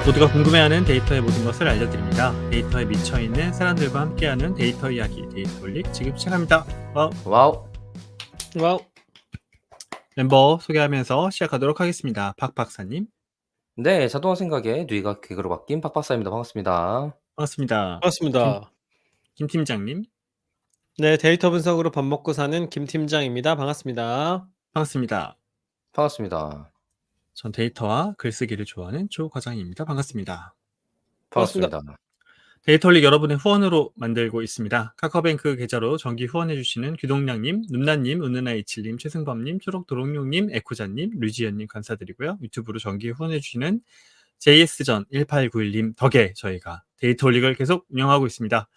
모두가 궁금해하는 데이터의 모든 것을 알려드립니다. 데이터에 미쳐있는 사람들과 함께하는 데이터 이야기, 데이터홀릭 지금 시작합니다. 와우. 와우. 멤버 소개하면서 시작하도록 하겠습니다. 박 박사님. 네, 자동화 생각에 뇌가 기계로 바뀐 박 박사입니다. 반갑습니다. 반갑습니다. 반갑습니다. 김 팀장님. 네, 데이터 분석으로 밥 먹고 사는 김 팀장입니다. 반갑습니다. 반갑습니다. 반갑습니다. 전 데이터와 글쓰기를 좋아하는 조 과장입니다. 반갑습니다. 반갑습니다. 데이터홀릭 여러분의 후원으로 만들고 있습니다. 카카오뱅크 계좌로 정기 후원해주시는 규동량님, 눈나님, 은은아이칠님, 최승범님, 초록도롱뇽님, 에코자님, 류지연님 감사드리고요. 유튜브로 정기 후원해주시는 JS전 1891님 덕에 저희가 데이터홀릭을 계속 운영하고 있습니다.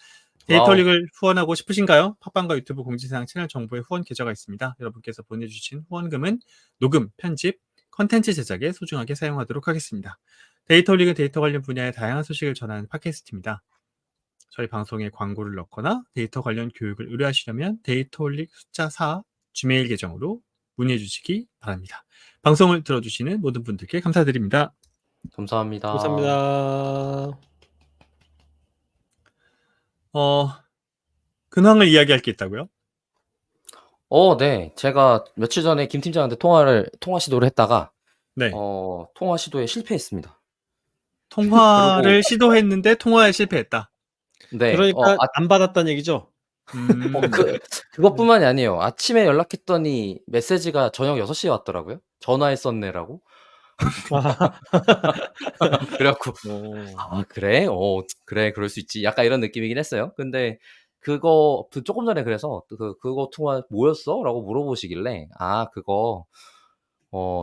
데이터홀릭을 후원하고 싶으신가요? 팟빵과 유튜브 공지사항 채널 정보에 후원 계좌가 있습니다. 여러분께서 보내주신 후원금은 녹음, 편집, 컨텐츠 제작에 소중하게 사용하도록 하겠습니다. 데이터홀릭은 데이터 관련 분야의 다양한 소식을 전하는 팟캐스트입니다. 저희 방송에 광고를 넣거나 데이터 관련 교육을 의뢰하시려면 데이터홀릭 숫자 4 지메일 계정으로 문의해 주시기 바랍니다. 방송을 들어주시는 모든 분들께 감사드립니다. 감사합니다. 감사합니다. 근황을 이야기할 게 있다고요? 네. 제가 며칠 전에 김 팀장한테 통화 시도를 했다가 네. 통화 시도에 실패했습니다. 통화를 시도했는데 통화에 실패했다. 네. 그러니까 안 받았다는 얘기죠? 그것뿐만이 아니에요. 아침에 연락했더니 메시지가 저녁 6시에 왔더라고요. 전화했었네라고. 그래갖고 그래? 그래, 그럴 수 있지. 약간 이런 느낌이긴 했어요. 근데 그거 조금 전에 그래서 그거 통화 뭐였어? 라고 물어보시길래 그거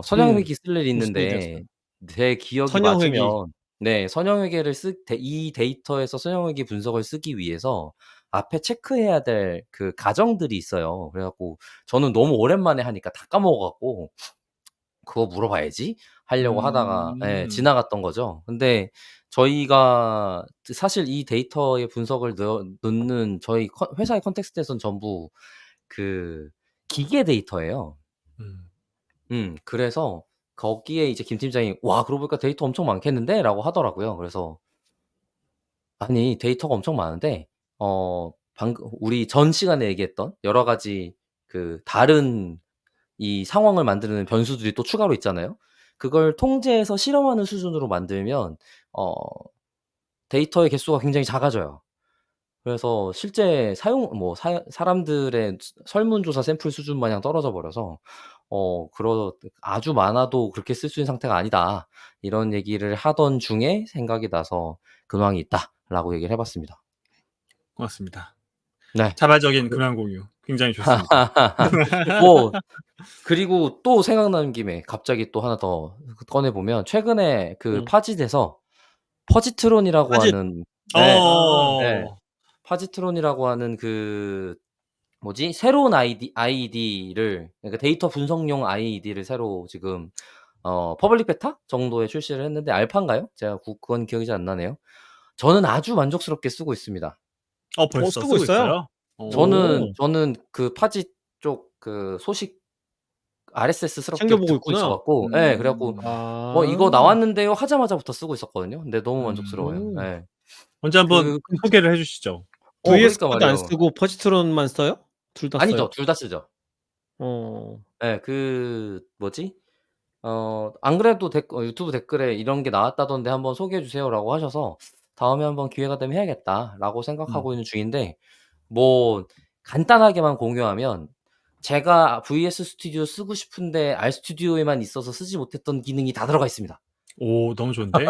선형회기 쓸 일이 있는데 제 기억이 선형회기. 맞으면 네, 선형회계를 이 데이터에서 선형회계 분석을 쓰기 위해서 앞에 체크해야 될 그 가정들이 있어요. 그래갖고 저는 너무 오랜만에 하니까 다 까먹어갖고 그거 물어봐야지 하려고 하다가 지나갔던 거죠. 근데 저희가 사실 이 데이터의 분석을 넣는 저희 회사의 컨텍스트에서는 전부 그 기계 데이터예요. 그래서 거기에 이제 김 팀장이 와, 그러고 보니까 데이터 엄청 많겠는데? 라고 하더라고요. 그래서 아니, 데이터가 엄청 많은데 방금 우리 전 시간에 얘기했던 여러 가지 그 다른 이 상황을 만드는 변수들이 또 추가로 있잖아요. 그걸 통제해서 실험하는 수준으로 만들면 데이터의 개수가 굉장히 작아져요. 그래서 실제 사람들의 설문조사 샘플 수준 마냥 떨어져 버려서 아주 많아도 그렇게 쓸 수 있는 상태가 아니다. 이런 얘기를 하던 중에 생각이 나서 근황이 있다라고 얘기를 해봤습니다. 고맙습니다. 네. 자발적인 근황 공유 굉장히 좋습니다. 그리고 또 생각나는 김에 갑자기 또 하나 더 꺼내보면 최근에 그 파짓에서 퍼지트론이라고 하는 파지트론이라고 하는 그 새로운 아이디를 그러니까 데이터 분석용 아이디를 새로 지금 퍼블릭 베타 정도에 출시를 했는데 알파인가요? 제가 그건 기억이 잘 안 나네요. 저는 아주 만족스럽게 쓰고 있습니다. 벌써 쓰고 있어요? 저는 그 파짓 쪽 그 소식 RSS스럽게 듣고 있어갖고 그래갖고 이거 나왔는데요 하자마자부터 쓰고 있었거든요. 근데 너무 만족스러워요. 네. 언제 한번 소개를 해주시죠. VS 코드 안 쓰고 퍼지트론만 써요? 둘 다 써요? 아니죠, 둘 다 쓰죠. 네, 안 그래도 유튜브 댓글에 이런 게 나왔다던데 한번 소개해 주세요라고 하셔서 다음에 한번 기회가 되면 해야겠다라고 생각하고 있는 중인데 간단하게만 공유하면 제가 VS 스튜디오 쓰고 싶은데 R 스튜디오에만 있어서 쓰지 못했던 기능이 다 들어가 있습니다. 오, 너무 좋은데?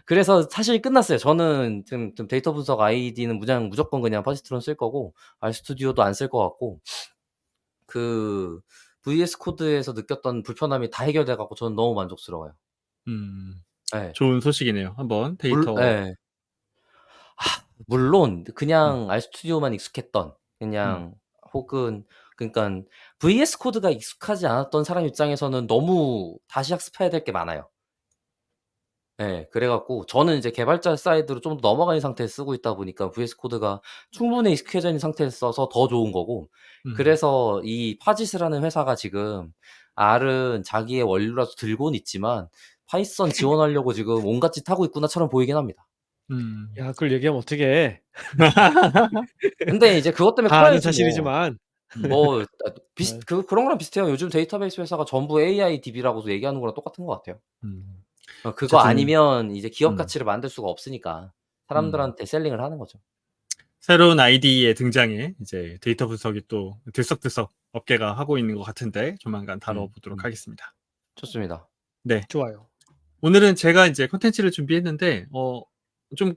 그래서 사실 끝났어요. 저는 좀 데이터 분석 아이디는 무조건 그냥 퍼지트론 쓸 거고 R 스튜디오도 안 쓸 것 같고 그 VS 코드에서 느꼈던 불편함이 다 해결돼 갖고 저는 너무 만족스러워요. 네. 좋은 소식이네요. 한번 데이터 물론 그냥 R 스튜디오만 익숙했던 그냥 혹은 그러니까 VS 코드가 익숙하지 않았던 사람 입장에서는 너무 다시 학습해야 될 게 많아요. 네, 그래갖고 저는 이제 개발자 사이드로 좀 더 넘어가는 상태에서 쓰고 있다 보니까 VS 코드가 충분히 익숙해져 있는 상태에서 써서 더 좋은 거고 그래서 이 파짓이라는 회사가 지금 R은 자기의 원료라서 들고는 있지만 파이썬 지원하려고 지금 온갖 짓 하고 있구나처럼 보이긴 합니다. 야, 그걸 얘기하면 어떡해. 근데 이제 그것 때문에 다 아는 커야지 뭐. 사실이지만. 뭐 네. 그런 거랑 비슷해요. 요즘 데이터베이스 회사가 전부 AI DB라고도 얘기하는 거랑 똑같은 것 같아요. 음. 그거 어쨌든 아니면 이제 기업 음. 가치를 만들 수가 없으니까 사람들한테 셀링을 하는 거죠. 새로운 아이디의 등장에 이제 데이터 분석이 또 들썩들썩 업계가 하고 있는 것 같은데 조만간 다뤄보도록 하겠습니다. 좋습니다. 네. 좋아요. 오늘은 제가 이제 콘텐츠를 준비했는데 좀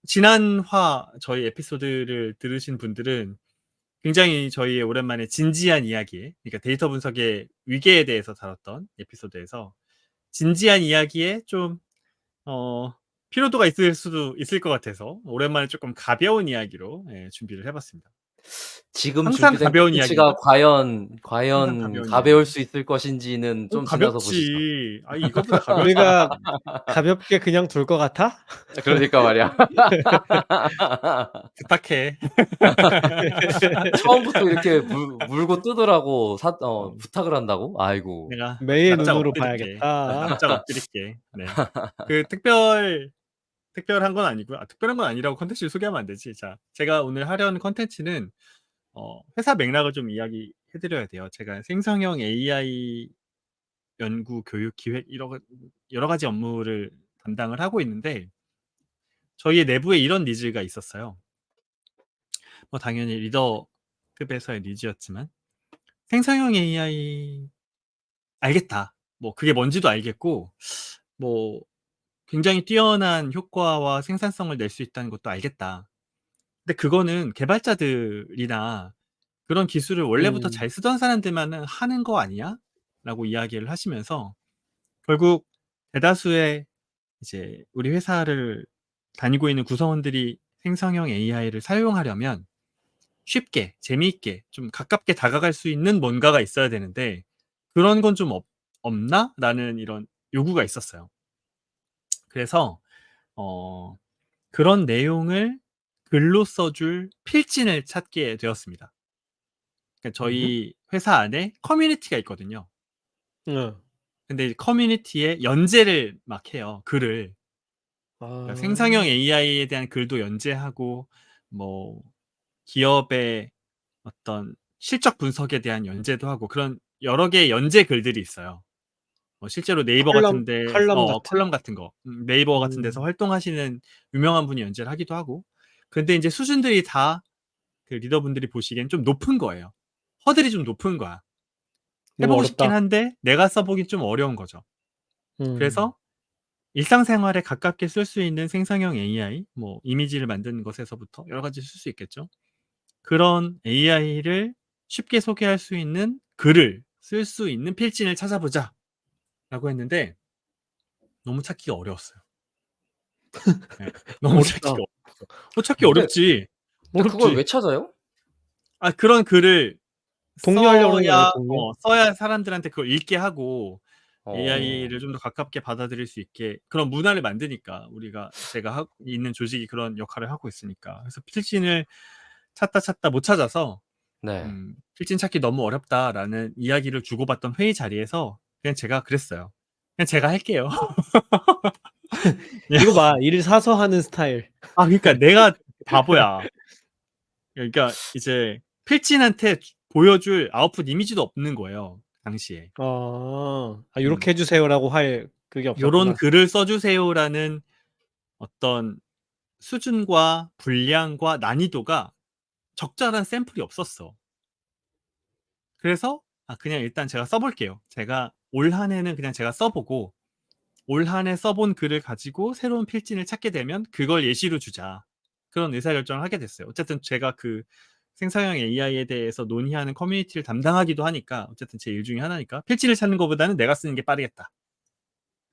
지난화 저희 에피소드를 들으신 분들은 굉장히 저희의 오랜만에 진지한 이야기에, 그러니까 데이터 분석의 위계에 대해서 다뤘던 에피소드에서 진지한 이야기에 좀 필요도가 있을 수도 있을 것 같아서 오랜만에 조금 가벼운 이야기로 준비를 해봤습니다. 지금 항상 준비된 가벼운 콘텐츠가 이야기인가? 과연 항상 가벼운 가벼울 이야기인가? 수 있을 것인지는 좀 지나서 보시죠. 가볍지. 이거보다 가벼울 우리가 가볍게 그냥 둘 것 같아? 그러니까 말이야. 부탁해. 처음부터 이렇게 물고 뜯으라고 부탁을 한다고? 아이고. 내가 매의 납작 눈으로 엎드릴게. 봐야겠다. 납작 엎드릴게. 네. 그 특별한 건 아니고요. 특별한 건 아니라고 콘텐츠를 소개하면 안 되지. 자, 제가 오늘 하려는 콘텐츠는 회사 맥락을 좀 이야기해 드려야 돼요. 제가 생성형 AI 연구, 교육, 기획 여러 가지 업무를 담당을 하고 있는데 저희의 내부에 이런 니즈가 있었어요. 뭐 당연히 리더급에서의 니즈였지만 생성형 AI 알겠다. 뭐 그게 뭔지도 알겠고 뭐 굉장히 뛰어난 효과와 생산성을 낼 수 있다는 것도 알겠다. 근데 그거는 개발자들이나 그런 기술을 원래부터 잘 쓰던 사람들만은 하는 거 아니야? 라고 이야기를 하시면서 결국 대다수의 이제 우리 회사를 다니고 있는 구성원들이 생성형 AI를 사용하려면 쉽게, 재미있게, 좀 가깝게 다가갈 수 있는 뭔가가 있어야 되는데 그런 건 좀 없나? 라는 이런 요구가 있었어요. 그래서 그런 내용을 글로 써줄 필진을 찾게 되었습니다. 그러니까 저희 회사 안에 커뮤니티가 있거든요. 응. 근데 이 커뮤니티에 연재를 막 해요, 글을. 그러니까 생성형 AI에 대한 글도 연재하고 뭐 기업의 어떤 실적 분석에 대한 연재도 하고 그런 여러 개의 연재 글들이 있어요. 실제로 네이버 같은 컬럼 데서 같은? 컬럼 같은 거 네이버 같은 데서 활동하시는 유명한 분이 연재를 하기도 하고 근데 인제 수준들이 다 그 리더분들이 보시기엔 좀 높은 거예요. 허들이 좀 높은 거야. 해 너무 보고 싶긴 어렵다. 한데 내가 써 보긴 좀 어려운 거죠. 그래서 일상생활에 가깝게 쓸 수 있는 생성형 AI 뭐 이미지를 만드는 것에서부터 여러 가지 쓸 수 있겠죠. 그런 AI를 쉽게 소개할 수 있는 글을 쓸 수 있는 필진을 찾아보자라고 했는데 너무 찾기가 어려웠어요. 네. 너무 찾기가 어렵다. 어려웠어. 찾기 근데 어렵지. 그걸 어렵지. 왜 찾아요? 그런 글을 독려하려고 그러는 거 아니에요, 독려? 써야 사람들한테 그걸 읽게 하고 어. AI를 좀 더 가깝게 받아들일 수 있게 그런 문화를 만드니까 제가 있는 조직이 그런 역할을 하고 있으니까. 그래서 필진을 찾다 못 찾아서 네. "필진 찾기 너무 어렵다."라는 이야기를 주고받던 회의 자리에서 그냥 제가 그랬어요. "그냥 제가 할게요." 이거 봐. 일을 사서 하는 스타일. 그러니까 내가 바보야. 그러니까 이제 필진한테 보여줄 아웃풋 이미지도 없는 거예요, 당시에. 요렇게 해 주세요라고 할 그게 "요런 없었구나. 글을 써 주세요."라는 어떤 수준과 분량과 난이도가 적절한 샘플이 없었어. 그래서 그냥 일단 제가 써 볼게요. 제가 올 한 해는 그냥 제가 써 보고 올 한 해 써본 글을 가지고 새로운 필진을 찾게 되면 그걸 예시로 주자. 그런 의사결정을 하게 됐어요. 어쨌든 제가 그 생성형 AI에 대해서 논의하는 커뮤니티를 담당하기도 하니까 어쨌든 제 일 중에 하나니까 '필진을 찾는 것보다는 내가 쓰는 게 빠르겠다.'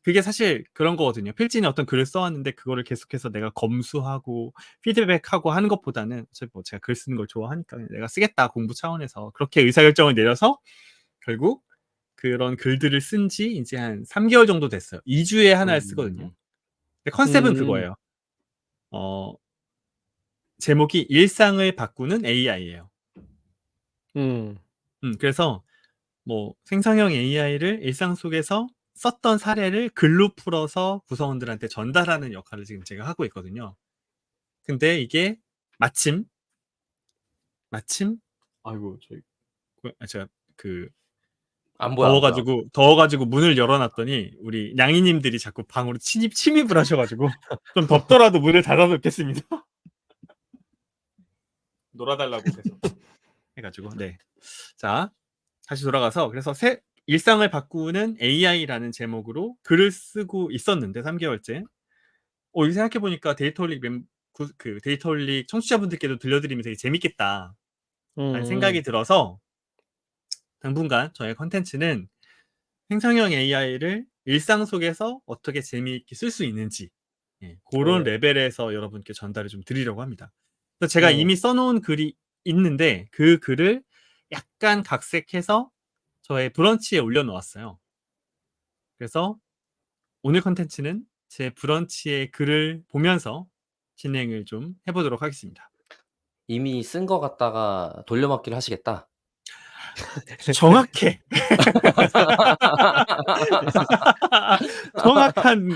그게 사실 그런 거거든요. 필진에 어떤 글을 써 왔는데 그거를 계속해서 내가 검수하고 피드백하고 하는 것보다는 어차피 뭐 제가 글 쓰는 걸 좋아하니까 '그냥 내가 쓰겠다, 공부 차원에서.' 그렇게 의사결정을 내려서 결국 그런 글들을 쓴 지 인제 한 3 개월 정도 됐어요. 2 주에 하나를 쓰거든요. 음. 근데 컨셉은 음. 그거예요. 어 제목이 일상을 바꾸는 AI예요. 음. 그래서 뭐 생성형 AI를 일상 속에서 썼던 사례를 글로 풀어서 구성원들한테 전달하는 역할을 지금 제가 하고 있거든요. 근데 이게 마침 아이고 제가 그 안 보여, 안 보여. 더워 가지고 문을 열어 놨더니 우리 냥이님들이 자꾸 방으로 침입을 하셔 가지고 좀 덥더라도 문을 닫아 놓겠습니다. 놀아 달라고 계속 해 가지고. 네. 자, 다시 돌아가서 그래서 일상을 바꾸는 AI라는 제목으로 글을 쓰고 있었는데 3개월째. 이거 생각해 보니까 데이터올릭 청취자분들께도 들려드리면 되게 재밌겠다라는 생각이 들어서 당분간 저의 콘텐츠는 생성형 AI를 일상 속에서 어떻게 재미있게 쓸 수 있는지 고런 레벨에서 여러분께 전달을 좀 드리려고 합니다. 그래서 제가 이미 써 놓은 글이 있는데 그 글을 약간 각색해서 저의 브런치에 올려 놓았어요. 그래서 오늘 콘텐츠는 제 브런치의 글을 보면서 진행을 좀 해 보도록 하겠습니다. 이미 쓴 거 갖다가 돌려막기를 하시겠다. 정확해. 정확한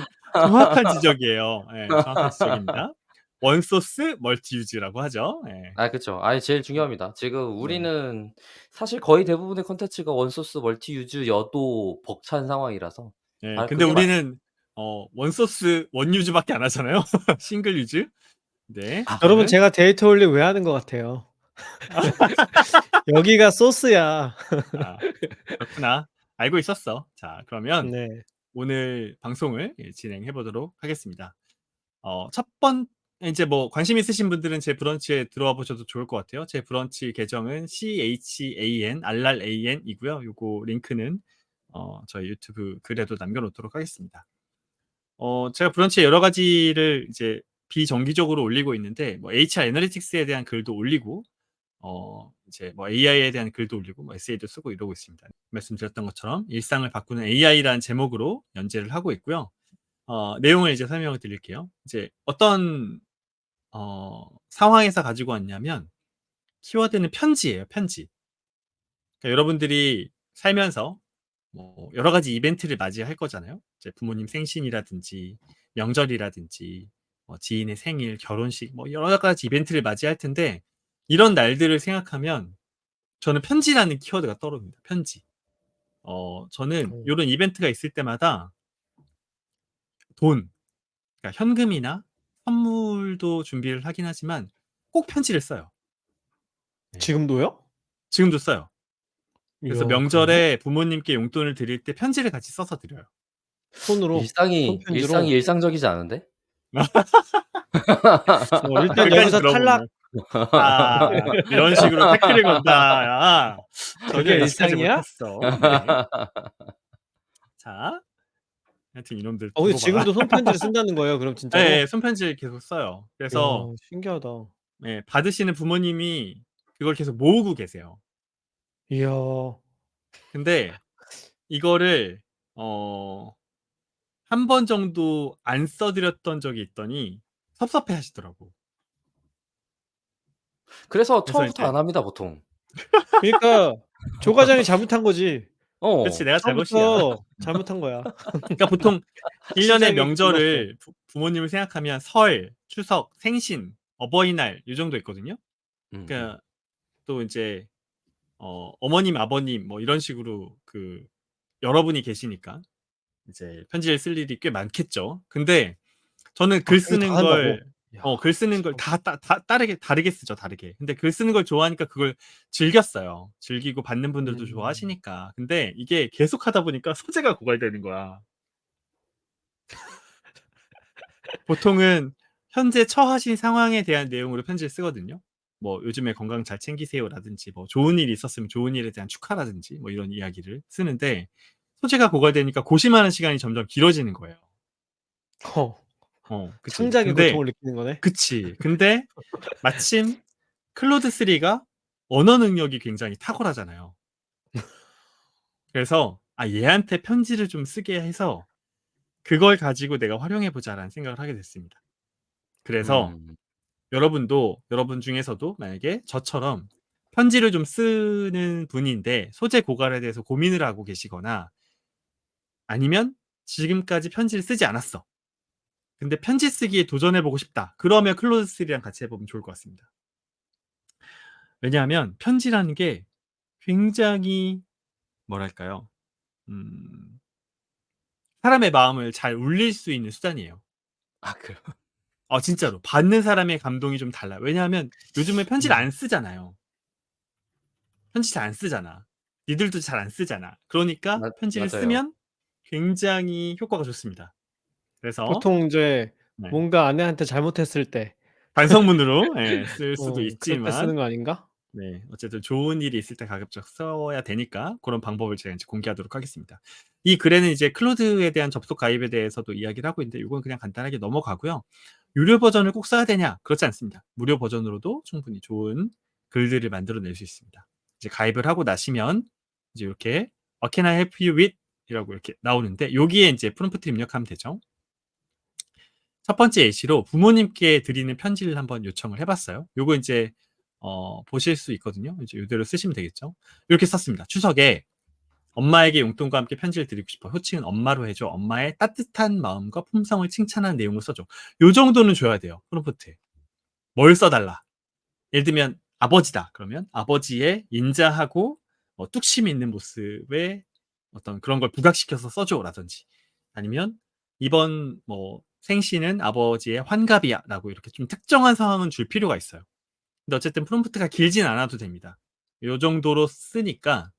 지적이에요. 예, 정확한 지적입니다. 원소스 멀티유즈라고 하죠. 예. 아 그쵸. 아이 제일 중요합니다. 지금 네. 우리는 사실 거의 대부분의 콘텐츠가 원소스 멀티 유즈여도 벅찬 상황이라서 예. 아 근데 그게 우리는 원소스 원유즈밖에 안 하잖아요. 싱글 유즈. 네. 여러분 저는 제가 데이터 올릭 왜 하는 것 같아요? 여기가 소스야. 그렇구나. 알고 있었어. 자, 그러면 네. 오늘 방송을 진행해 보도록 하겠습니다. 이제 뭐 관심 있으신 분들은 제 브런치에 들어와 보셔도 좋을 것 같아요. 제 브런치 계정은 CHAN 이고요. 요거 링크는 저희 유튜브 글에도 남겨 놓도록 하겠습니다. 제가 브런치에 여러 가지를 이제 비정기적으로 올리고 있는데 뭐 HR 애널리틱스에 대한 글도 올리고 이제 뭐 AI에 대한 글도 올리고 뭐 에세이도 쓰고 이러고 있습니다. 말씀드렸던 것처럼 일상을 바꾸는 AI라는 제목으로 연재를 하고 있고요. 내용을 이제 설명을 드릴게요. 이제 어떤 상황에서 가지고 왔냐면 키워드는 편지예요, 편지. 그러니까 여러분들이 살면서 뭐 여러 가지 이벤트를 맞이할 거잖아요. 이제 부모님 생신이라든지 명절이라든지 뭐 지인의 생일, 결혼식 뭐 여러 가지 이벤트를 맞이할 텐데 이런 날들을 생각하면 저는 편지라는 키워드가 떠오릅니다. 편지. 저는 요런 이벤트가 있을 때마다 그러니까 현금이나 선물도 준비를 하긴 하지만 꼭 편지를 써요. 네. 지금도요? 지금도 써요. 그래서 이야, 그래요? 명절에 부모님께 용돈을 드릴 때 편지를 같이 써서 드려요. 손으로 일상이 손편지로. 일상적이지 않은데? 일단 끝까지 여기서 탈락. 들어보면 이런 식으로 태클을 건다. 야, 전혀 그게 예측하지 일상이야? 못했어. 네. 자, 하여튼 이놈들 근데 두고 봐. 지금도 손편지를 쓴다는 거예요, 그럼 진짜로? 네, 손편지를 계속 써요. 그래서 이야, 신기하다. 받으시는 부모님이 그걸 계속 모으고 계세요. 이야. 근데 이거를 한 번 정도 안 써 드렸던 적이 있더니 섭섭해 하시더라고. 그래서 그래서 처음부터 이제 안 합니다, 보통. 그러니까 조 과장이 잘못한 거지. 그렇지, 내가 잘못이야. 처음부터 잘못한 거야. 그러니까 보통 1년의 시작이 명절을 부모님을 생각하면 설, 추석, 생신, 어버이날 요 정도 있거든요. 그러니까 또 이제 어머님, 아버님 뭐 이런 식으로 여러분이 계시니까 이제 편지를 쓸 일이 꽤 많겠죠. 근데 저는 글 그거 다 쓰는 한다고? 걸 이야, 글 쓰는 걸 다 다르게 쓰죠, 다르게. 근데 글 쓰는 걸 좋아하니까 그걸 즐겼어요. 즐기고 받는 분들도 좋아하시니까. 근데 이게 계속 하다 보니까 소재가 고갈되는 거야. 보통은 현재 처하신 상황에 대한 내용으로 편지를 쓰거든요. 뭐 "요즘에 건강 잘 챙기세요."라든지 뭐 좋은 일이 있었으면 좋은 일에 대한 축하라든지 뭐 이런 이야기를 쓰는데 소재가 고갈되니까 고심하는 시간이 점점 길어지는 거예요. 그치. 창작의 근데 고통을 느끼는 거네. 그치. 근데 마침 클로드 3가 언어 능력이 굉장히 탁월하잖아요. 그래서 '얘한테 편지를 좀 쓰게 해서 그걸 가지고 내가 활용해 보자.'라는 생각을 하게 됐습니다. 그래서 여러분도 여러분 중에서도 만약에 저처럼 편지를 좀 쓰는 분인데 소재 고갈에 대해서 고민을 하고 계시거나 아니면 지금까지 편지를 쓰지 않았어. 근데 편지 쓰기에 도전해보고 싶다. 그러면 클로즈3랑 같이 해보면 좋을 것 같습니다. 왜냐하면 편지라는 게 굉장히 뭐랄까요? 사람의 마음을 잘 울릴 수 있는 수단이에요. 아, 그래요? 진짜로. 받는 사람의 감동이 좀 달라요. 왜냐하면 요즘에 편지를 안 쓰잖아요. 편지 잘 안 쓰잖아. 니들도 잘 안 쓰잖아. 그러니까 편지를 맞아요. 쓰면 굉장히 효과가 좋습니다. 그래서 보통 이제 네. 뭔가 아내한테 잘못했을 때 반성문으로 쓸 수도 그럴 때 쓰는 있지만 거 아닌가? 네, 어쨌든 좋은 일이 있을 때 가급적 써야 되니까 그런 방법을 제가 이제 공개하도록 하겠습니다. 이 글에는 이제 클로드에 대한 접속 가입에 대해서도 이야기를 하고 있는데 이건 그냥 간단하게 넘어가고요. 유료 버전을 꼭 써야 되냐? 그렇지 않습니다. 무료 버전으로도 충분히 좋은 글들을 만들어낼 수 있습니다. 이제 가입을 하고 나시면 이제 이렇게 What can I help you with? 이라고 이렇게 나오는데 여기에 이제 프롬프트 입력하면 되죠. 첫 번째 예시로 부모님께 드리는 편지를 한번 요청을 해봤어요. 요거 이제 보실 수 있거든요. 이제 이대로 쓰시면 되겠죠. 이렇게 썼습니다. 추석에 엄마에게 용돈과 함께 편지를 드리고 싶어. 호칭은 엄마로 해줘. 엄마의 따뜻한 마음과 품성을 칭찬하는 내용을 써줘. 요 정도는 줘야 돼요. 프롬프트에. 뭘 써달라. 예를 들면 아버지다. 그러면 아버지의 인자하고 뚝심 있는 모습에 어떤 그런 걸 부각시켜서 써줘라든지 아니면 이번 생신은 아버지의 환갑이야 라고 이렇게 좀 특정한 상황은 줄 필요가 있어요. 근데 어쨌든 프롬프트가 길진 않아도 됩니다. 요 정도로 쓰니까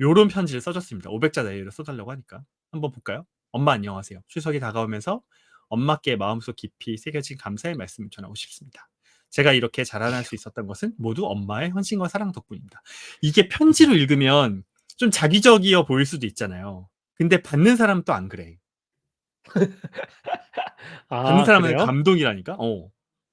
요런 편지를 써줬습니다. 500자 내외로 써달라고 하니까 한번 볼까요? 엄마 안녕하세요. 추석이 다가오면서 엄마께 마음속 깊이 새겨진 감사의 말씀을 전하고 싶습니다. 제가 이렇게 자라날 수 있었던 것은 모두 엄마의 헌신과 사랑 덕분입니다. 이게 편지로 읽으면 좀 자기적이어 보일 수도 있잖아요. 근데 받는 사람은 또 안 그래. 받는 아, 사람은 그래요? 감동이라니까.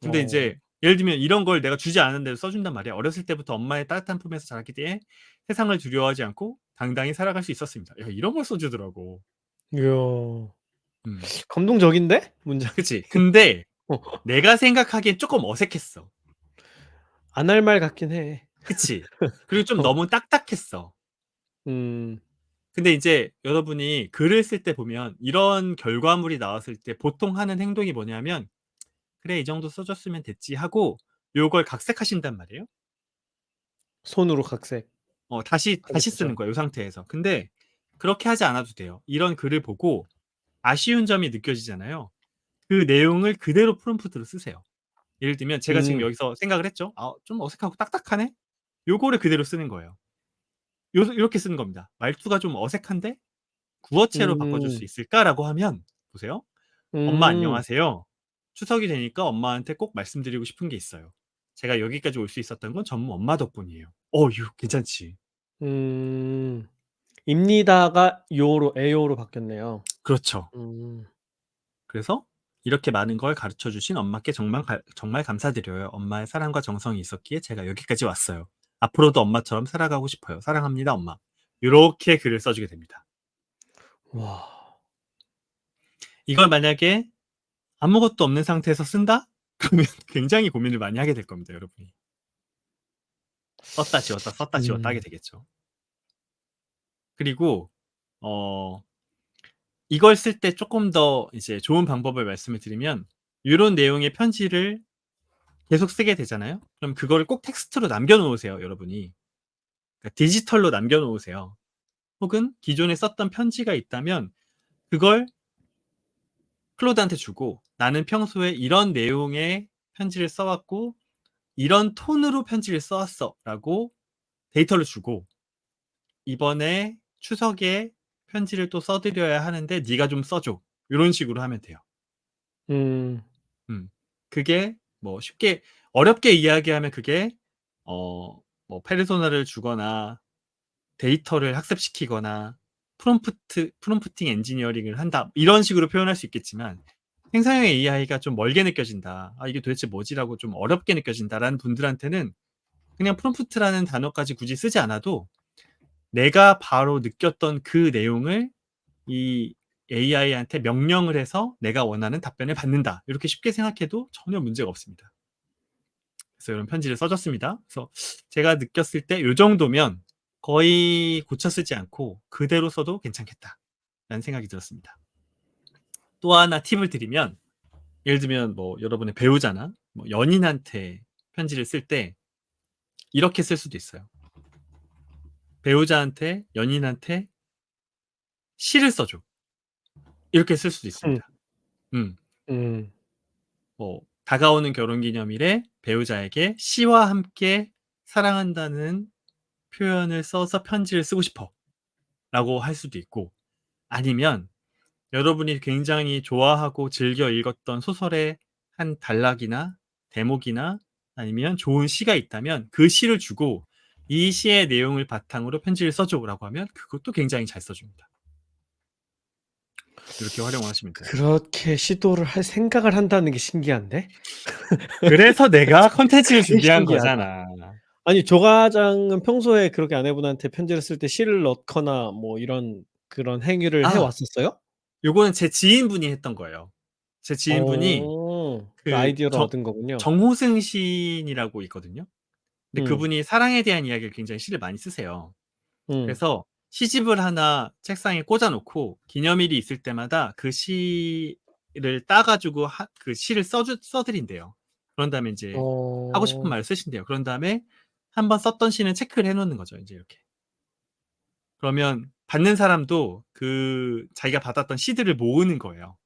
근데 어. 이제 예를 들면 이런 걸 내가 주지 않은데도 써준단 말이야. 어렸을 때부터 엄마의 따뜻한 품에서 자랐기 때문에 세상을 두려워하지 않고 당당히 살아갈 수 있었습니다. 야, 이런 걸 써주더라고. 이야. 음, 감동적인데? 문장이. 그치. 근데 어. 내가 생각하기엔 조금 어색했어. 안 할 말 같긴 해. 그치. 그리고 좀 어. 너무 딱딱했어. 음. 근데 이제 여러분이 글을 쓸 때 보면 이런 결과물이 나왔을 때 보통 하는 행동이 뭐냐면 그래, 이 정도 써줬으면 됐지 하고 요걸 각색하신단 말이에요. 손으로 각색 하게 다시 쓰는 되죠. 거예요, 요 상태에서. 근데 그렇게 하지 않아도 돼요. 이런 글을 보고 아쉬운 점이 느껴지잖아요. 그 내용을 그대로 프롬프트로 쓰세요. 예를 들면 제가 지금 음. 여기서 생각을 했죠. '아 좀 어색하고 딱딱하네.' 요거를 그대로 쓰는 거예요. 요렇게 쓰는 겁니다. '말투가 좀 어색한데 구어체로 바꿔줄 수 음. 있을까?'라고 하면 보세요. "엄마 음. 안녕하세요. 추석이 되니까 엄마한테 꼭 말씀드리고 싶은 게 있어요. 제가 여기까지 올 수 있었던 건 전부 엄마 덕분이에요." 이거 괜찮지. 음. 입니다가 요로 에요로 바뀌었네요. 그렇죠. 음. 그래서 "이렇게 많은 걸 가르쳐 주신 엄마께 정말 감사드려요. 엄마의 사랑과 정성이 있었기에 제가 여기까지 왔어요. 앞으로도 엄마처럼 살아가고 싶어요. 사랑합니다, 엄마." 요렇게 글을 써 주게 됩니다. 와. 이걸 만약에 아무것도 없는 상태에서 쓴다? 그러면 굉장히 고민을 많이 하게 될 겁니다, 여러분이. 썼다 지웠다, 썼다 지웠다 하게 음. 되겠죠. 그리고 어 이걸 쓸 때 쪼끔 더 이제 좋은 방법을 말씀을 드리면 요런 내용의 편지를 계속 쓰게 되잖아요. 그럼 그거를 꼭 텍스트로 남겨 놓으세요, 여러분이. 그러니까 디지털로 남겨 놓으세요. 혹은 기존에 썼던 편지가 있다면 그걸 클로드한테 주고 "나는 평소에 이런 내용의 편지를 써 왔고 이런 톤으로 편지를 써 왔어."라고 데이터를 주고 "이번에 추석에 편지를 또 써 드려야 하는데 네가 좀 써 줘." 요런 식으로 하면 돼요. 음. 음. 그게 쉽게 어렵게 이야기하면 그게 페르소나를 주거나 데이터를 학습시키거나 프롬프팅 엔지니어링을 한다 이런 식으로 표현할 수 있겠지만 생성형 AI가 좀 멀게 느껴진다. '아 이게 도대체 뭐지?'라고 좀 어렵게 느껴진다라는 분들한테는 그냥 프롬프트라는 단어까지 굳이 쓰지 않아도 내가 바로 느꼈던 그 내용을 이 AI한테 명령을 해서 '내가 원하는 답변을 받는다.' 이렇게 쉽게 생각해도 전혀 문제가 없습니다. 그래서 이런 편지를 써 줬습니다. 그래서 제가 느꼈을 때 요 정도면 거의 고쳐 쓰지 않고 그대로 써도 괜찮겠다. 라는 생각이 들었습니다. 또 하나 팁을 드리면 예를 들면 뭐 여러분의 배우자나 뭐 연인한테 편지를 쓸 때 이렇게 쓸 수도 있어요. 배우자한테 연인한테 시를 써 줘. 이렇게 쓸 수도 음. 있습니다. 음. 음. 뭐 다가오는 결혼기념일에 배우자에게 시와 함께 사랑한다는 표현을 써서 편지를 쓰고 싶어라고 할 수도 있고 아니면 여러분이 굉장히 좋아하고 즐겨 읽었던 소설의 한 단락이나 대목이나 아니면 좋은 시가 있다면 그 시를 주고 이 시의 내용을 바탕으로 편지를 써줘라고 하면 그것도 굉장히 잘 써줍니다. 이렇게 활용을 하시면 돼요. 그렇게 시도를 할 생각을 한다는 게 신기한데? 그래서 내가 컨텐츠를 되게 준비한 신기하다. 거잖아. 아니 조 과장은 평소에 그렇게 아내분한테 편지를 쓸 때 시를 넣거나 뭐 이런 그런 행위를 해 아, 왔었어요? 요거는 제 지인분이 했던 거예요. 제 지인분이 그 그 아이디어를 얻은 거군요. 정호승 시인이라고 있거든요. 근데 음. 그분이 사랑에 대한 이야기를 굉장히 시를 많이 쓰세요. 음. 그래서 시집을 하나 책상에 꽂아 놓고 기념일이 있을 때마다 그 시를 따 가지고 그 시를 써 드린대요. 그런 다음에 인제 하고 싶은 어. 말을 쓰신대요. 그런 다음에 한 번 썼던 시는 체크를 해 놓는 거죠, 인제 이렇게. 그러면 받는 사람도 그 자기가 받았던 시들을 모으는 거예요.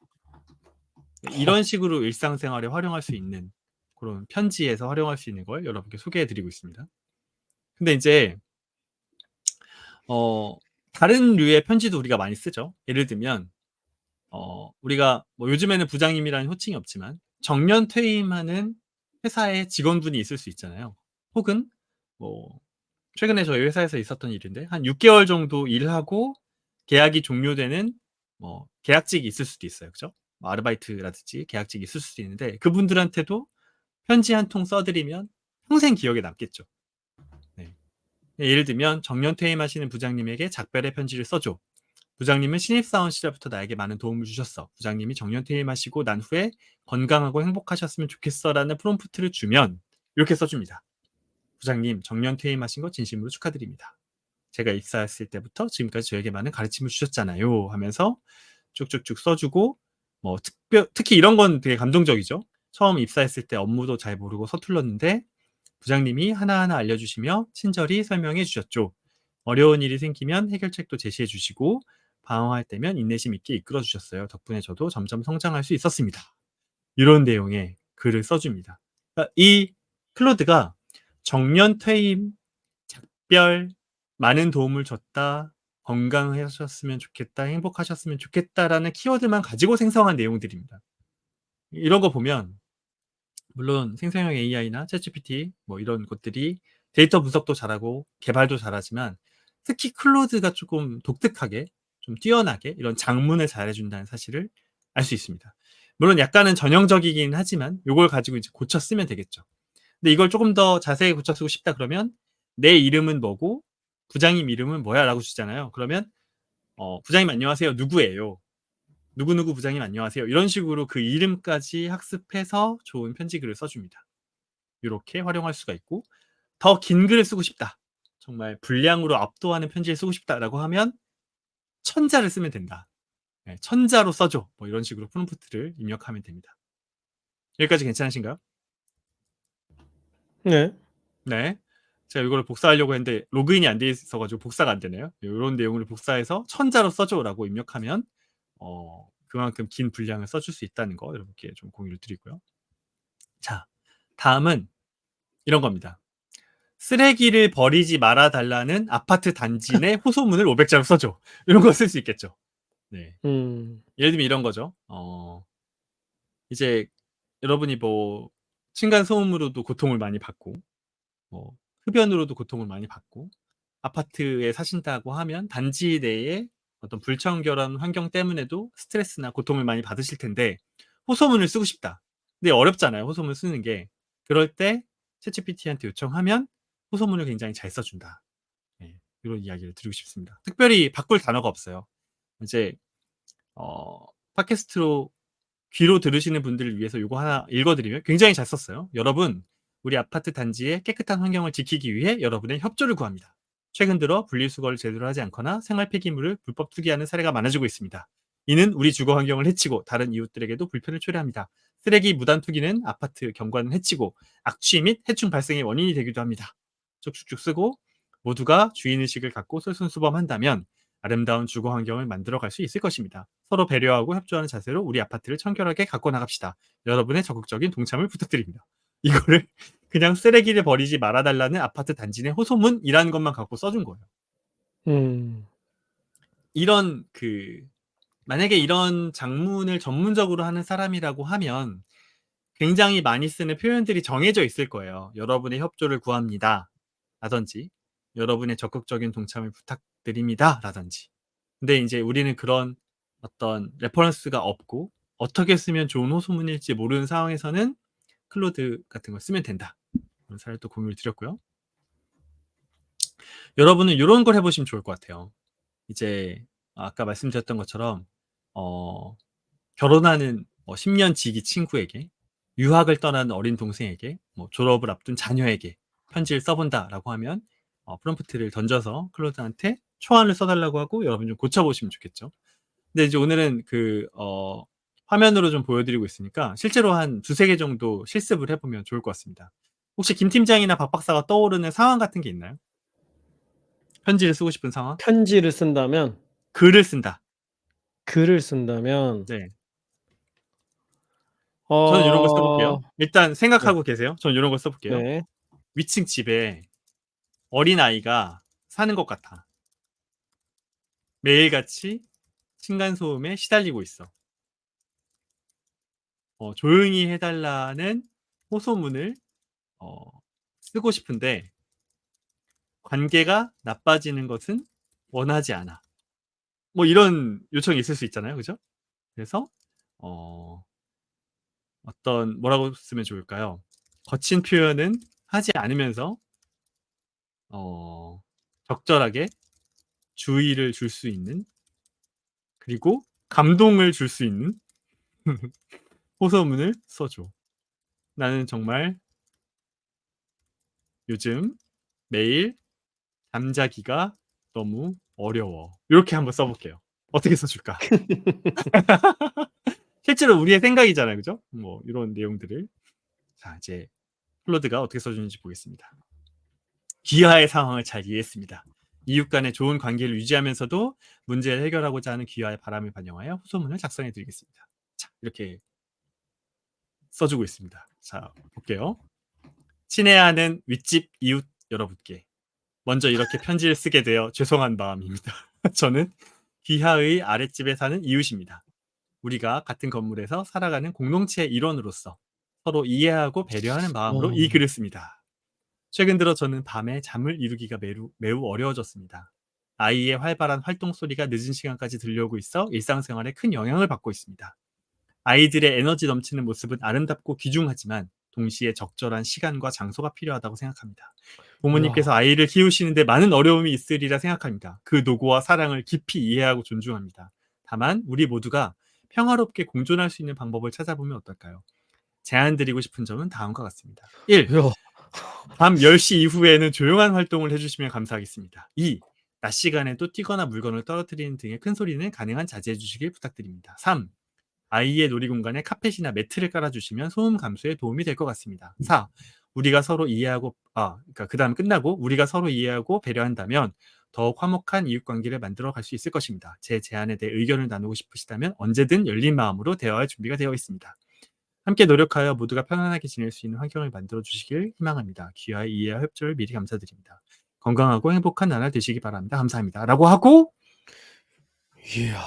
이런 식으로 일상생활에 활용할 수 있는 그런 편지에서 활용할 수 있는 걸 여러분께 소개해 드리고 있습니다. 근데 인제 다른 류의 편지도 우리가 많이 쓰죠. 예를 들면 우리가 뭐 요즘에는 부장님이라는 호칭이 없지만 정년 퇴임하는 회사의 직원분이 있을 수 있잖아요. 혹은 뭐 최근에 저희 회사에서 있었던 일인데 한 6개월 정도 일하고 계약이 종료되는 뭐 계약직이 있을 수도 있어요. 그죠? 뭐 아르바이트라든지 계약직이 있을 수도 있는데 그분들한테도 편지 한 통 써 드리면 평생 기억에 남겠죠. 네. 예를 들면 "정년 퇴임하시는 부장님에게 작별의 편지를 써 줘. 부장님은 신입사원 시절부터 나에게 많은 도움을 주셨어. 부장님이 정년 퇴임하시고 난 후에 건강하고 행복하셨으면 좋겠어."라는 프롬프트를 주면 이렇게 써 줍니다. "부장님, 정년 퇴임하신 거 진심으로 축하드립니다. 제가 입사했을 때부터 지금까지 저에게 많은 가르침을 주셨잖아요." 하면서 쭉쭉쭉 써 주고 뭐 특히 이런 건 되게 감동적이죠. 처음 입사했을 때 업무도 잘 모르고 서툴렀는데 부장님이 하나하나 알려주시며 친절히 설명해 주셨죠. 어려운 일이 생기면 해결책도 제시해 주시고 방황할 때면 인내심 있게 이끌어 주셨어요. 덕분에 저도 점점 성장할 수 있었습니다. 이런 내용의 글을 써줍니다. 그러니까 이 클로드가 정년 퇴임, 작별, 많은 도움을 줬다, 건강하셨으면 좋겠다, 행복하셨으면 좋겠다라는 키워드만 가지고 생성한 내용들입니다. 이런 거 보면 물론 생성형 AI나 챗GPT 뭐 이런 것들이 데이터 분석도 잘하고 개발도 잘하지만 특히 클로드가 조금 독특하게 좀 뛰어나게 이런 장문을 잘해 준다는 사실을 알 수 있습니다. 물론 약간은 전형적이긴 하지만 요걸 가지고 이제 고쳐 쓰면 되겠죠. 근데 이걸 조금 더 자세히 고쳐 쓰고 싶다 그러면 "내 이름은 뭐고 부장님 이름은 뭐야?"라고 주잖아요. 그러면 "부장님 안녕하세요. 누구예요. 누구누구 부장님 안녕하세요." 이런 식으로 그 이름까지 학습해서 좋은 편지글을 써 줍니다. 요렇게 활용할 수가 있고 더 긴 글을 쓰고 싶다. 정말 분량으로 압도하는 편지를 쓰고 싶다라고 하면 천자를 쓰면 된다. 네, 천자로 써줘. 뭐 이런 식으로 프롬프트를 입력하면 됩니다. 여기까지 괜찮으신가요? 네. 네. 제가 이거를 복사하려고 했는데 로그인이 안 돼 있어 가지고 복사가 안 되네요. 요런 내용을 복사해서 천자로 써줘라고 입력하면 그만큼 긴 분량을 써줄 수 있다는 거 여러분께 좀 공유를 드리고요. 자, 다음은 이런 겁니다. "쓰레기를 버리지 말아 달라는 아파트 단지 내 호소문을 500자로 써 줘." 이런 거 쓸 수 있겠죠. 네. 음. 예를 들면 이런 거죠. 이제 여러분이 뭐 층간 소음으로도 고통을 많이 받고 뭐 흡연으로도 고통을 많이 받고 아파트에 사신다고 하면 단지 내에 어떤 불청결한 환경 때문에도 스트레스나 고통을 많이 받으실 텐데 호소문을 쓰고 싶다. 근데 어렵잖아요, 호소문 쓰는 게. 그럴 때 챗GPT한테 요청하면 호소문을 굉장히 잘 써 준다. 네. 요런 이야기를 드리고 싶습니다. 특별히 바꿀 단어가 없어요. 이제 팟캐스트로 귀로 들으시는 분들을 위해서 요거 하나 읽어 드리면 굉장히 잘 썼어요. "여러분, 우리 아파트 단지의 깨끗한 환경을 지키기 위해 여러분의 협조를 구합니다. 최근 들어 분리수거를 제대로 하지 않거나 생활 폐기물을 불법 투기하는 사례가 많아지고 있습니다. 이는 우리 주거 환경을 해치고 다른 이웃들에게도 불편을 초래합니다. 쓰레기 무단 투기는 아파트 경관을 해치고 악취 및 해충 발생의 원인이 되기도 합니다. 쭉쭉쭉 쓰고 모두가 주인의식을 갖고 솔선수범한다면 아름다운 주거 환경을 만들어갈 수 있을 것입니다. 서로 배려하고 협조하는 자세로 우리 아파트를 청결하게 가꿔 나갑시다. 여러분의 적극적인 동참을 부탁드립니다. 이거를 그냥 쓰레기를 버리지 말아달라는 아파트 단지 내 호소문이라는 것만 갖고 써준 거예요. 음. 이런 만약에 이런 장문을 전문적으로 하는 사람이라고 하면 굉장히 많이 쓰는 표현들이 정해져 있을 거예요. 여러분의 협조를 구합니다. 라든지 여러분의 적극적인 동참을 부탁드립니다. 라든지. 근데 이제 우리는 그런 어떤 레퍼런스가 없고 어떻게 쓰면 좋은 호소문일지 모르는 상황에서는 클로드 같은 걸 쓰면 된다. 그런 사례를 또 공유를 드렸고요. 여러분은 이런 걸 해보시면 좋을 것 같아요. 이제 아까 말씀드렸던 것처럼 결혼하는 10년 지기 친구에게, 유학을 떠나는 어린 동생에게, 졸업을 앞둔 자녀에게 편지를 써본다라고 하면 프롬프트를 던져서 클로드한테 초안을 써달라고 하고 여러분 좀 고쳐보시면 좋겠죠. 근데 이제 오늘은 화면으로 좀 보여드리고 있으니까 실제로 한 두세 개 정도 실습을 해보면 좋을 것 같습니다. 혹시 김 팀장이나 박 박사가 떠오르는 상황 같은 게 있나요? 편지를 쓰고 싶은 상황? 편지를 쓴다면 글을 쓴다. 글을 쓴다면 네. 저는 이런 걸 써볼게요. 어 일단 네. 생각하고 계세요. 저는 이런 걸 써볼게요. 네. 위층 집에 어린아이가 사는 것 같아. 매일같이 층간소음에 시달리고 있어. 조용히 해달라는 호소문을 쓰고 싶은데 관계가 나빠지는 것은 원하지 않아. 뭐 이런 요청이 있을 수 있잖아요. 그죠? 그래서 뭐라고 쓰면 좋을까요? 거친 표현은 하지 않으면서 적절하게 주의를 줄 수 있는, 그리고 감동을 줄 수 있는 호소문을 써줘. 나는 정말 요즘 매일 잠자기가 너무 어려워. 이렇게 한번 써볼게요. 어떻게 써줄까? 실제로 우리의 생각이잖아요. 그죠? 뭐 이런 내용들을. 자, 이제 클로드가 어떻게 써주는지 보겠습니다. 귀하의 상황을 잘 이해했습니다. 이웃 간의 좋은 관계를 유지하면서도 문제를 해결하고자 하는 귀하의 바람을 반영하여 호소문을 작성해 드리겠습니다. 자, 이렇게 써주고 있습니다. 자, 볼게요. 친해야 하는 윗집 이웃 여러분께 먼저 이렇게 편지를 쓰게 되어 죄송한 마음입니다. 저는 귀하의 아랫집에 사는 이웃입니다. 우리가 같은 건물에서 살아가는 공동체의 일원으로서 서로 이해하고 배려하는 마음으로 이 글을 씁니다. 최근 들어 저는 밤에 잠을 이루기가 매우 어려워졌습니다. 아이의 활발한 활동 소리가 늦은 시간까지 들려오고 있어 일상생활에 큰 영향을 받고 있습니다. 아이들의 에너지 넘치는 모습은 아름답고 귀중하지만 동시에 적절한 시간과 장소가 필요하다고 생각합니다. 부모님께서 이야. 아이를 키우시는데 많은 어려움이 있으리라 생각합니다. 그 노고와 사랑을 깊이 이해하고 존중합니다. 다만 우리 모두가 평화롭게 공존할 수 있는 방법을 찾아보면 어떨까요? 제안드리고 싶은 점은 다음과 같습니다. 1. 이야. 밤 10시 이후에는 조용한 활동을 해주시면 감사하겠습니다. 2. 낮 시간에도 뛰거나 물건을 떨어뜨리는 등의 큰 소리는 가능한 자제해 주시길 부탁드립니다. 3. 아이의 놀이공간에 카펫이나 매트를 깔아주시면 소음 감소에 도움이 될 것 같습니다. 4. 우리가 서로 이해하고 그 다음 끝나고 우리가 서로 이해하고 배려한다면 더욱 화목한 이웃관계를 만들어 갈 수 있을 것입니다. 제 제안에 대해 의견을 나누고 싶으시다면 언제든 열린 마음으로 대화할 준비가 되어 있습니다. 함께 노력하여 모두가 편안하게 지낼 수 있는 환경을 만들어 주시길 희망합니다. 귀하의 이해와 협조를 미리 감사드립니다. 건강하고 행복한 나날 되시기 바랍니다. 감사합니다. 라고 하고 이야.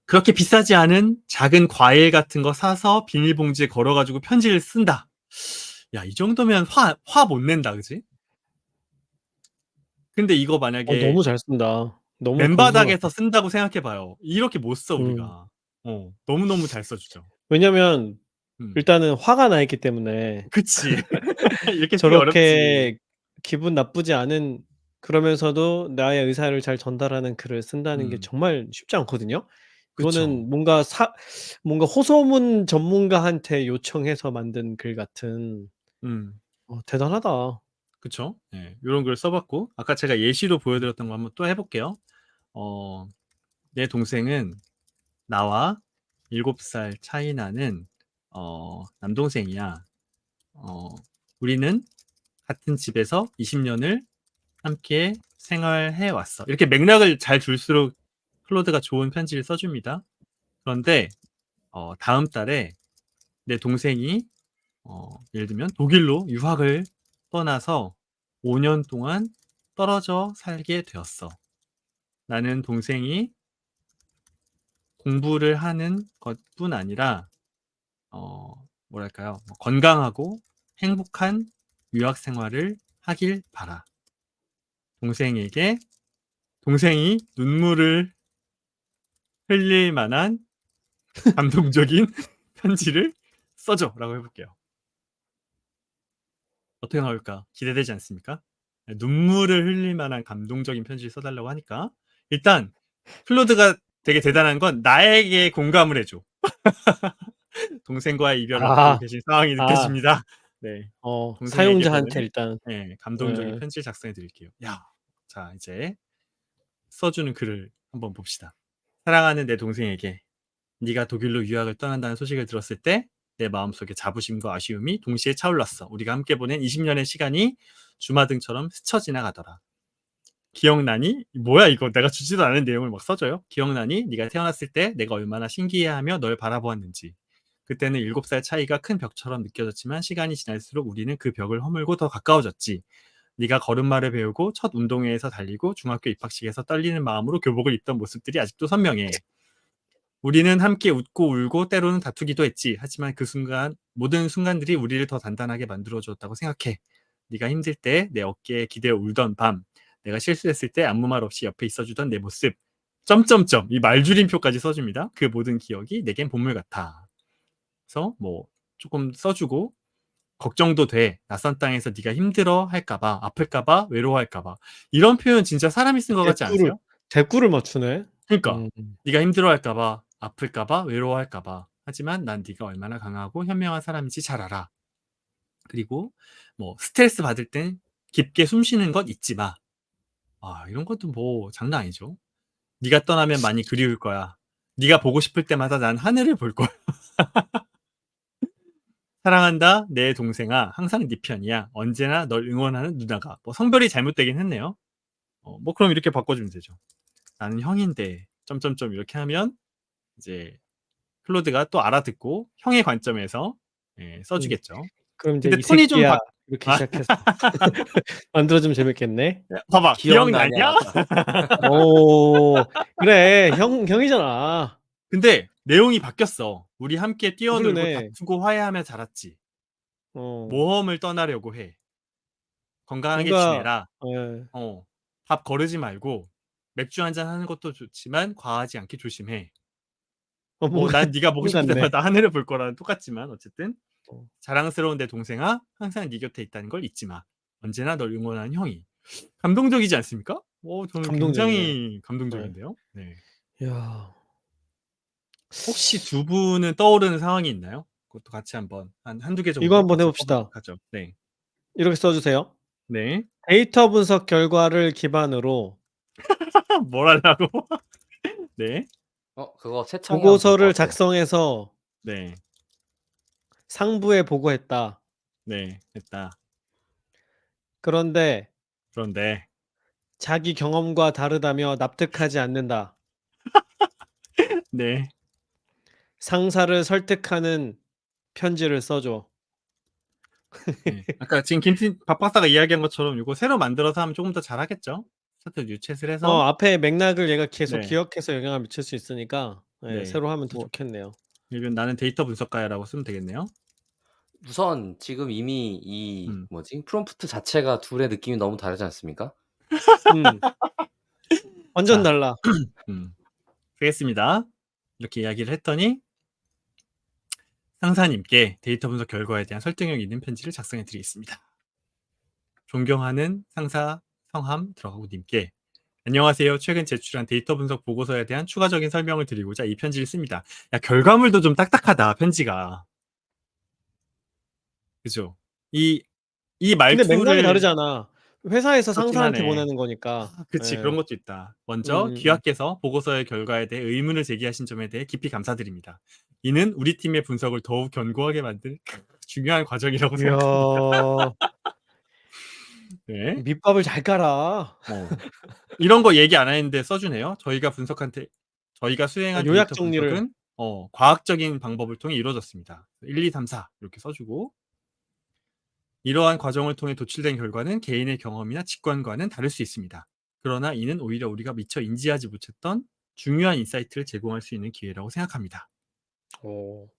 그렇게 비싸지 않은 작은 과일 같은 거 사서 비닐봉지에 걸어가지고 편지를 쓴다. 야, 이 정도면 화 못 낸다, 그지? 근데 이거 만약에 너무 잘 쓴다. 너무 맨바닥에서 건설같다. 쓴다고 생각해봐요. 이렇게 못 써, 음. 우리가. 너무너무 잘 써주죠. 왜냐면 음. 일단은 화가 나 있기 때문에 그치. 이렇게 쓰기 어렵지. 저렇게 기분 나쁘지 않은 그러면서도 나의 의사를 잘 전달하는 글을 쓴다는 게 정말 쉽지 않거든요. 그쵸. 이거는 뭔가 호소문 전문가한테 요청해서 만든 글 같은 음. 대단하다. 그쵸? 예. 요런 걸 써 봤고 아까 제가 예시로 보여드렸던 거 한번 또 해 볼게요. 내 동생은 나와 7살 차이 나는 남동생이야. 우리는 같은 집에서 20년을 함께 생활해 왔어. 이렇게 맥락을 잘 줄수록 클로드가 좋은 편지를 써줍니다. 그런데 다음 달에 내 동생이 예를 들면 독일로 유학을 떠나서 5년 동안 떨어져 살게 되었어. 나는 동생이 공부를 하는 것뿐 아니라 뭐랄까요? 건강하고 행복한 유학 생활을 하길 바라. 동생에게 동생이 눈물을 흘릴 만한 감동적인 편지를 써줘라고 해볼게요. 어떻게 나올까? 기대되지 않습니까? 눈물을 흘릴 만한 감동적인 편지를 써달라고 하니까 일단 클로드가 되게 대단한 건 나에게 공감을 해줘. 동생과의 이별을 앞두고 아. 계신 상황이 아. 느껴집니다. 네. 동생에게 사용자한테 보내는 일단 감동적인 예. 편지를 작성해 드릴게요. 야, 자 이제 써주는 글을 한번 봅시다. 사랑하는 내 동생에게 네가 독일로 유학을 떠난다는 소식을 들었을 때 내 마음속에 자부심과 아쉬움이 동시에 차올랐어. 우리가 함께 보낸 20년의 시간이 주마등처럼 스쳐 지나가더라. 기억나니? 뭐야 이거 내가 주지도 않은 내용을 막 써줘요. 기억나니? 네가 태어났을 때 내가 얼마나 신기해하며 널 바라보았는지. 그때는 7살 차이가 큰 벽처럼 느껴졌지만 시간이 지날수록 우리는 그 벽을 허물고 더 가까워졌지. 네가 걸음마를 배우고 첫 운동회에서 달리고 중학교 입학식에서 떨리는 마음으로 교복을 입던 모습들이 아직도 선명해. 우리는 함께 웃고 울고 때로는 다투기도 했지. 하지만 그 순간 모든 순간들이 우리를 더 단단하게 만들어주었다고 생각해. 네가 힘들 때 내 어깨에 기대어 울던 밤, 내가 실수했을 때 아무 말 없이 옆에 있어주던 내 모습. 점점점 이 말줄임표까지 써줍니다. 그 모든 기억이 내겐 보물 같아. 그래서 뭐 조금 써주고 걱정도 돼. 낯선 땅에서 네가 힘들어 할까봐, 아플까봐, 외로워할까봐. 이런 표현 진짜 사람이 쓴 것 같지 대꾸를 않으세요? 대꾸를 맞추네. 그러니까 음. 네가 힘들어할까 봐, 아플까 봐, 외로워할까 봐. 하지만 난 네가 얼마나 강하고 현명한 사람인지 잘 알아. 그리고 뭐 스트레스 받을 땐 깊게 숨 쉬는 것 잊지 마. 아, 이런 것도 뭐 장난 아니죠. 네가 떠나면 많이 그리울 거야. 네가 보고 싶을 때마다 난 하늘을 볼 거야. 사랑한다, 내 동생아. 항상 네 편이야. 언제나 널 응원하는 누나가. 뭐 성별이 잘못되긴 했네요. 뭐 그럼 이렇게 바꿔주면 되죠. 나는 형인데 점점점 이렇게 하면 이제 클로드가 또 알아듣고 형의 관점에서 음. 써주겠죠. 그럼 이제 근데 "이 톤이 좀 새끼야." 바... 이렇게 아, 시작해서 만들어주면 재밌겠네. 봐봐, 기억나냐? 기억나냐? 오. 그래. 형이잖아. 근데 내용이 바뀌었어. 우리 함께 뛰어놀고 그러네. 다투고 화해하며 자랐지. 어. 모험을 떠나려고 해. 건강하게 뭔가 지내라. 예. 밥 거르지 말고 맥주 한잔 하는 것도 좋지만 과하지 않게 조심해. 뭐 뭔가 난 네가 보고 형 싶을 같네. 때마다 하늘을 볼 거라는 똑같지만 어쨌든 어. 자랑스러운 내 동생아, 항상 네 곁에 있다는 걸 잊지 마. 언제나 널 응원하는 형이. 감동적이지 않습니까? 저는 감동적이네. 굉장히 예. 감동적인데요. 네. 야. 혹시 두 분은 떠오르는 상황이 있나요? 그것도 같이 한번 한두 개 이거 정도 한번 해 같이 봅시다. 써보도록 하죠. 네. 이렇게 써 주세요. 네. 데이터 분석 결과를 기반으로 뭘 하려고? 네. 그거 채청이 하면 좋을 것 보고서를 같아요. 작성해서 네. 상부에 보고했다. 네. 됐다. 그런데 그런데 자기 경험과 다르다며 납득하지 않는다. 네. 상사를 설득하는 편지를 써 줘. 네. 아까 지금 김팀 박 박사가 이야기한 것처럼 이거 새로 만들어서 하면 조금 더 잘하겠죠? 차트 유챗을 해서 앞에 맥락을 얘가 계속 네. 기억해서 영향을 미칠 수 있으니까 예 네. 새로 하면 더 뭐 좋겠네요. 이건 나는 데이터 분석가야라고 쓰면 되겠네요. 우선 지금 이미 이 음. 뭐지? 프롬프트 자체가 둘의 느낌이 너무 다르지 않습니까? 음. 완전 자, 달라. 되겠습니다. 이렇게 이야기를 했더니 상사님께 데이터 분석 결과에 대한 설득력 있는 편지를 작성해 드리겠습니다. 존경하는 상사 성함 들어가고 님께 안녕하세요. 최근 제출한 데이터 분석 보고서에 대한 추가적인 설명을 드리고자 이 편지를 씁니다. 야, 결과물도 좀 딱딱하다, 편지가. 그죠? 이 이 근데 맥락이 말투를 다르잖아. 회사에서 그렇긴 상사한테 하네. 보내는 거니까. 그치. 예. 그런 것도 있다. 먼저 음음음. 귀하께서 보고서의 결과에 대해 의문을 제기하신 점에 대해 깊이 감사드립니다. 이는 우리 팀의 분석을 더욱 견고하게 만들 중요한 과정이라고 생각합니다. 이야. 네. 밑밥을 잘 깔아. 이런 거 얘기 안 했는데 써 주네요. 저희가 아 수행한 요약 데이터 정리를. 분석은 과학적인 방법을 통해 이루어졌습니다. 1, 2, 3, 4 이렇게 써 주고 이러한 과정을 통해 도출된 결과는 개인의 경험이나 직관과는 다를 수 있습니다. 그러나 이는 오히려 우리가 미처 인지하지 못했던 중요한 인사이트를 제공할 수 있는 기회라고 생각합니다. 오.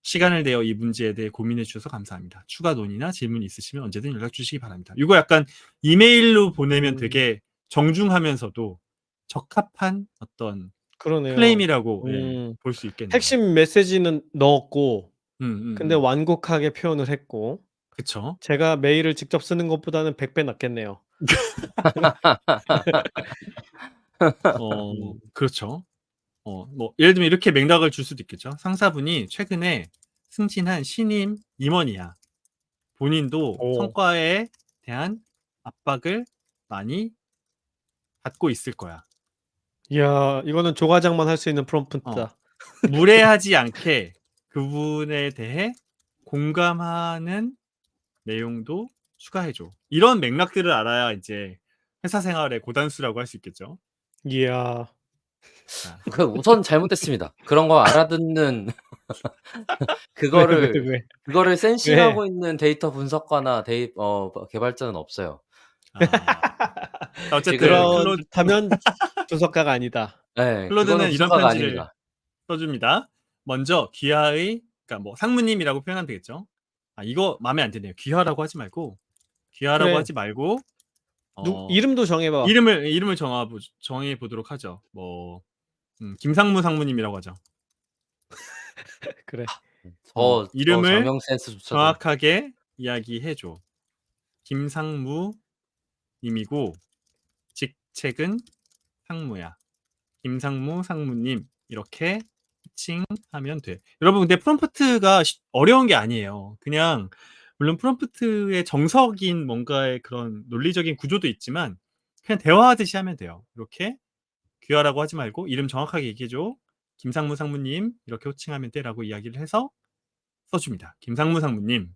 시간을 내어 이 문제에 대해 고민해 주셔서 감사합니다. 추가 논의나 질문 있으시면 언제든 연락 주시기 바랍니다. 이거 약간 이메일로 보내면 음. 되게 정중하면서도 적합한 어떤 그러네요. 클레임이라고 음. 볼 수 있겠네요. 핵심 메시지는 넣었고 근데 음음음. 완곡하게 표현을 했고 그쵸. 제가 메일을 직접 쓰는 것보다는 100배 낫겠네요. 음. 그렇죠. 뭐 예를 들면 이렇게 맥락을 줄 수도 있겠죠. 상사분이 최근에 승진한 신임 임원이야. 본인도 오. 성과에 대한 압박을 많이 받고 있을 거야. 이야 이거는 조과장만 할 수 있는 어. 프롬프트다. 무례하지 않게 그분에 대해 공감하는 내용도 추가해 줘. 이런 맥락들을 알아야 이제 회사 생활의 고단수라고 할 수 있겠죠. 이야. 자. 그 우선 잘못됐습니다. 그런 거 알아듣는 왜, 그거를 왜? 왜? 센싱하고 있는 데이터 분석가나 개발자는 없어요. 어쨌든 지금 그렇다면 분석가가 아니다. 예. 그거는 클로드는 이런 분석가가 편지를 아닙니다. 써 줍니다. 먼저 귀하의 그러니까 뭐 상무님이라고 표현하면 되겠죠. 이거 마음에 안 드네요. 귀하라고 하지 말고 그래. 어 이름도 정해 봐. 이름을 정해 보도록 하죠. 뭐 김상무 상무님이라고 하죠. 그래. 저 이름을 장명 센스조차도 정확하게 이야기해 줘. 김상무 님이고 직책은 상무야. 김상무 상무님 이렇게 호칭하면 돼. 여러분 근데 프롬프트가 어려운 게 아니에요. 그냥 물론 프롬프트의 정석인 뭔가의 그런 논리적인 구조도 있지만 그냥 대화하듯이 하면 돼요. 이렇게 귀하라고 하지 말고 이름 정확하게 얘기해 줘. 김상무 상무님 이렇게 호칭하면 돼라고 이야기를 해서 써 줍니다. 김상무 상무님.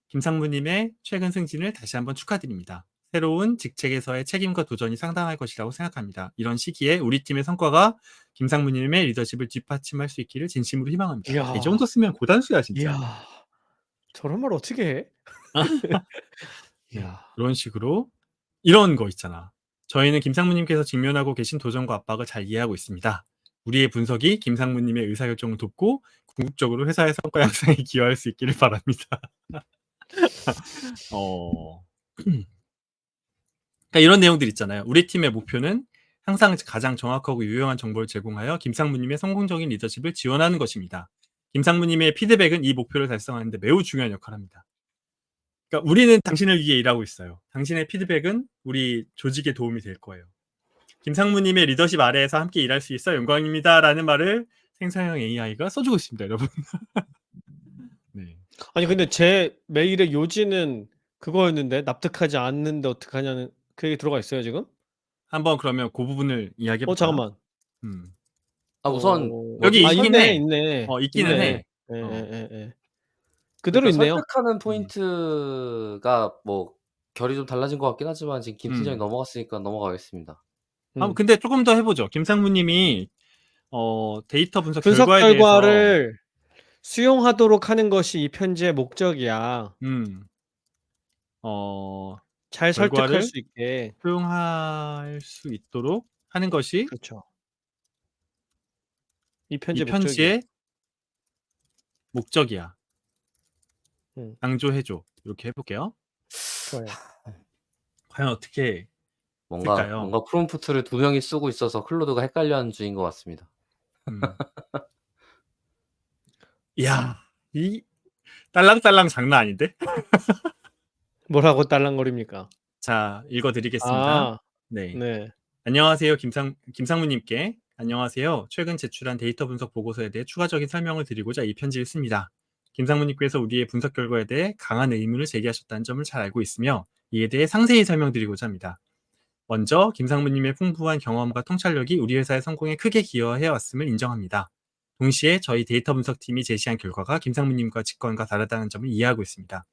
김상무님의 최근 승진을 다시 한번 축하드립니다. 새로운 직책에서의 책임과 도전이 상당할 것이라고 생각합니다. 이런 시기에 우리 팀의 성과가 김상무님의 리더십을 뒷받침할 수 있기를 진심으로 희망합니다. 이 이야. 정도 쓰면 고단수야 진짜. 이야. 저런 말 어떻게 해? 네, 이야. 이런 식으로 이런 거 있잖아. 저희는 김상무님께서 직면하고 계신 도전과 압박을 잘 이해하고 있습니다. 우리의 분석이 김상무님의 의사결정을 돕고 궁극적으로 회사의 성과 향상에 기여할 수 있기를 바랍니다. 그러니까 이런 내용들 있잖아요. 우리 팀의 목표는 항상 가장 정확하고 유용한 정보를 제공하여 김상무님의 성공적인 리더십을 지원하는 것입니다. 김상무님의 피드백은 이 목표를 달성하는 데 매우 중요한 역할을 합니다. 그러니까 우리는 당신을 위해 일하고 있어요. 당신의 피드백은 우리 조직에 도움이 될 거예요. 김상무님의 리더십 아래에서 함께 일할 수 있어 영광입니다. 라는 말을 생성형 AI가 써주고 있습니다, 여러분. 네. 아니 근데 제 메일의 요지는 그거였는데 납득하지 않는데 어떡하냐는 그 얘기 들어가 있어요 지금? 한번 그러면 그 부분을 이야기해 볼까요? 잠깐만. 음. 우선 여기 뭐지? 있긴 해. 있네. 있기는 있네. 해. 예예예예. 그대로 그러니까 있네요. 설득하는 포인트가 뭐 결이 좀 달라진 것 같긴 하지만 지금 김 팀장이 넘어갔으니까 넘어가겠습니다. 근데 조금 더 해보죠. 김상무님이 데이터 분석 분석 결과에 대해서 결과를 수용하도록 하는 것이 이 편지의 목적이야. 잘 설득할 결과를 수 있게. 수용할 수 있도록 하는 것이 그렇죠. 이 이 편지의 목적이야. 편지의 목적이야. 음. 강조해줘. 이렇게 해볼게요. 좋아요. 과연 어떻게 쓸까요? 뭔가 프롬프트를 2명이 쓰고 있어서 클로드가 헷갈려하는 중인 것 같습니다. 이야, 이 딸랑딸랑 장난 아닌데? 뭐라고 딸랑거립니까? 자, 읽어드리겠습니다. 아. 네. 네. 안녕하세요. 김상무님께 안녕하세요. 최근 제출한 데이터 분석 보고서에 대해 추가적인 설명을 드리고자 이 편지를 씁니다. 김상무님께서 우리의 분석 결과에 대해 강한 의문을 제기하셨다는 점을 잘 알고 있으며 이에 대해 상세히 설명드리고자 합니다. 먼저 김상무님의 풍부한 경험과 통찰력이 우리 회사의 성공에 크게 기여해 왔음을 인정합니다. 동시에 저희 데이터 분석팀이 제시한 결과가 김상무님과 직관과 다르다는 점을 이해하고 있습니다.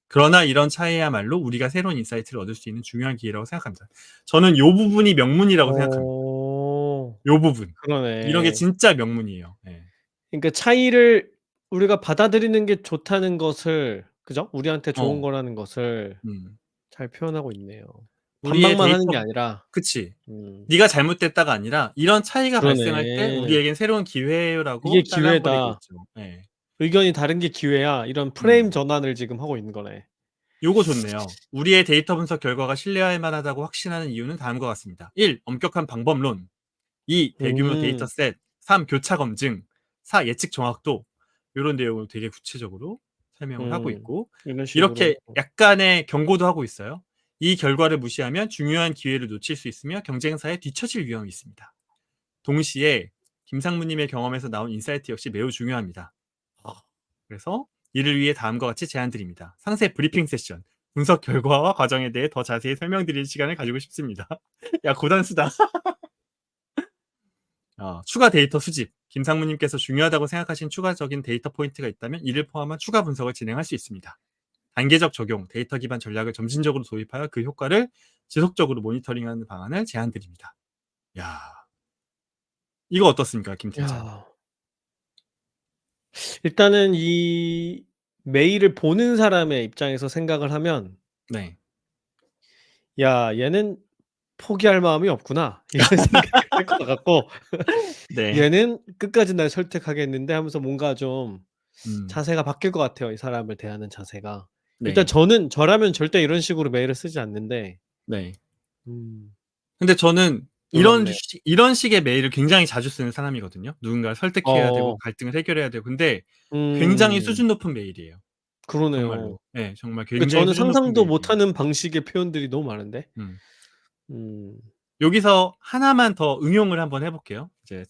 그러나 이런 차이야말로 우리가 새로운 인사이트를 얻을 수 있는 중요한 기회라고 생각합니다. 저는 이 부분이 명문이라고 생각합니다. 어. 이 부분. 이런 게 그러네. 진짜 명문이에요. 네. 그러니까 차이를 우리가 받아들이는 게 좋다는 것을 그죠? 우리한테 좋은 어. 거라는 것을 음. 잘 표현하고 있네요. 우리의 반박만 하는 게 데이터 아니라 그치. 음. 네가 잘못됐다가 아니라 이런 차이가 발생할 때 그러네. 우리에겐 새로운 이게 기회라고 잘라버리고 기회다. 있죠. 네. 의견이 다른 게 기회야. 이런 프레임 음. 전환을 지금 하고 있는 거네. 요거 좋네요. 우리의 데이터 분석 결과가 신뢰할 만하다고 확신하는 이유는 다음과 같습니다. 1. 엄격한 방법론 2. 대규모 음. 데이터셋 3. 교차 검증 4. 예측 정확도 요런 내용을 되게 구체적으로 설명을 하고 있고 이런 식으로. 이렇게 약간의 경고도 하고 있어요. 이 결과를 무시하면 중요한 기회를 놓칠 수 있으며 경쟁사에 뒤처질 위험이 있습니다. 동시에 김상무님의 경험에서 나온 인사이트 역시 매우 중요합니다. 그래서 이를 위해 다음과 같이 제안드립니다. 상세 브리핑 세션, 분석 결과와 과정에 대해 더 자세히 설명드릴 시간을 가지고 싶습니다. 야, 고단수다. 추가 데이터 수집. 김상무님께서 중요하다고 생각하신 추가적인 데이터 포인트가 있다면 이를 포함한 추가 분석을 진행할 수 있습니다. 단계적 적용, 데이터 기반 전략을 점진적으로 도입하여 그 효과를 지속적으로 모니터링하는 방안을 제안드립니다. 야, 이거 어떻습니까, 김 팀장? 야. 일단은 이 메일을 보는 사람의 입장에서 생각을 하면 네. '야 얘는 포기할 마음이 없구나.' 이런 생각을 할 것 같고 네. '얘는 끝까지 날 설득하겠는데.' 하면서 뭔가 좀 음. 자세가 바뀔 것 같아요, 이 사람을 대하는 자세가. 일단 네. 저라면 절대 이런 식으로 메일을 쓰지 않는데 네. 음 근데 저는 놀랍네요. 이런 식의 메일을 굉장히 자주 쓰는 사람이거든요. 누군가를 설득해야 되고 어. 갈등을 해결해야 되고. 근데 굉장히 음. 수준 높은 메일이에요. 그러네요. 정말로. 네, 정말 그 굉장히 저는 수준 높은 상상도 메일이에요. 못하는 방식의 표현들이 너무 많은데. 음. 음. 여기서 하나만 더 응용을 한번 해 볼게요. 이제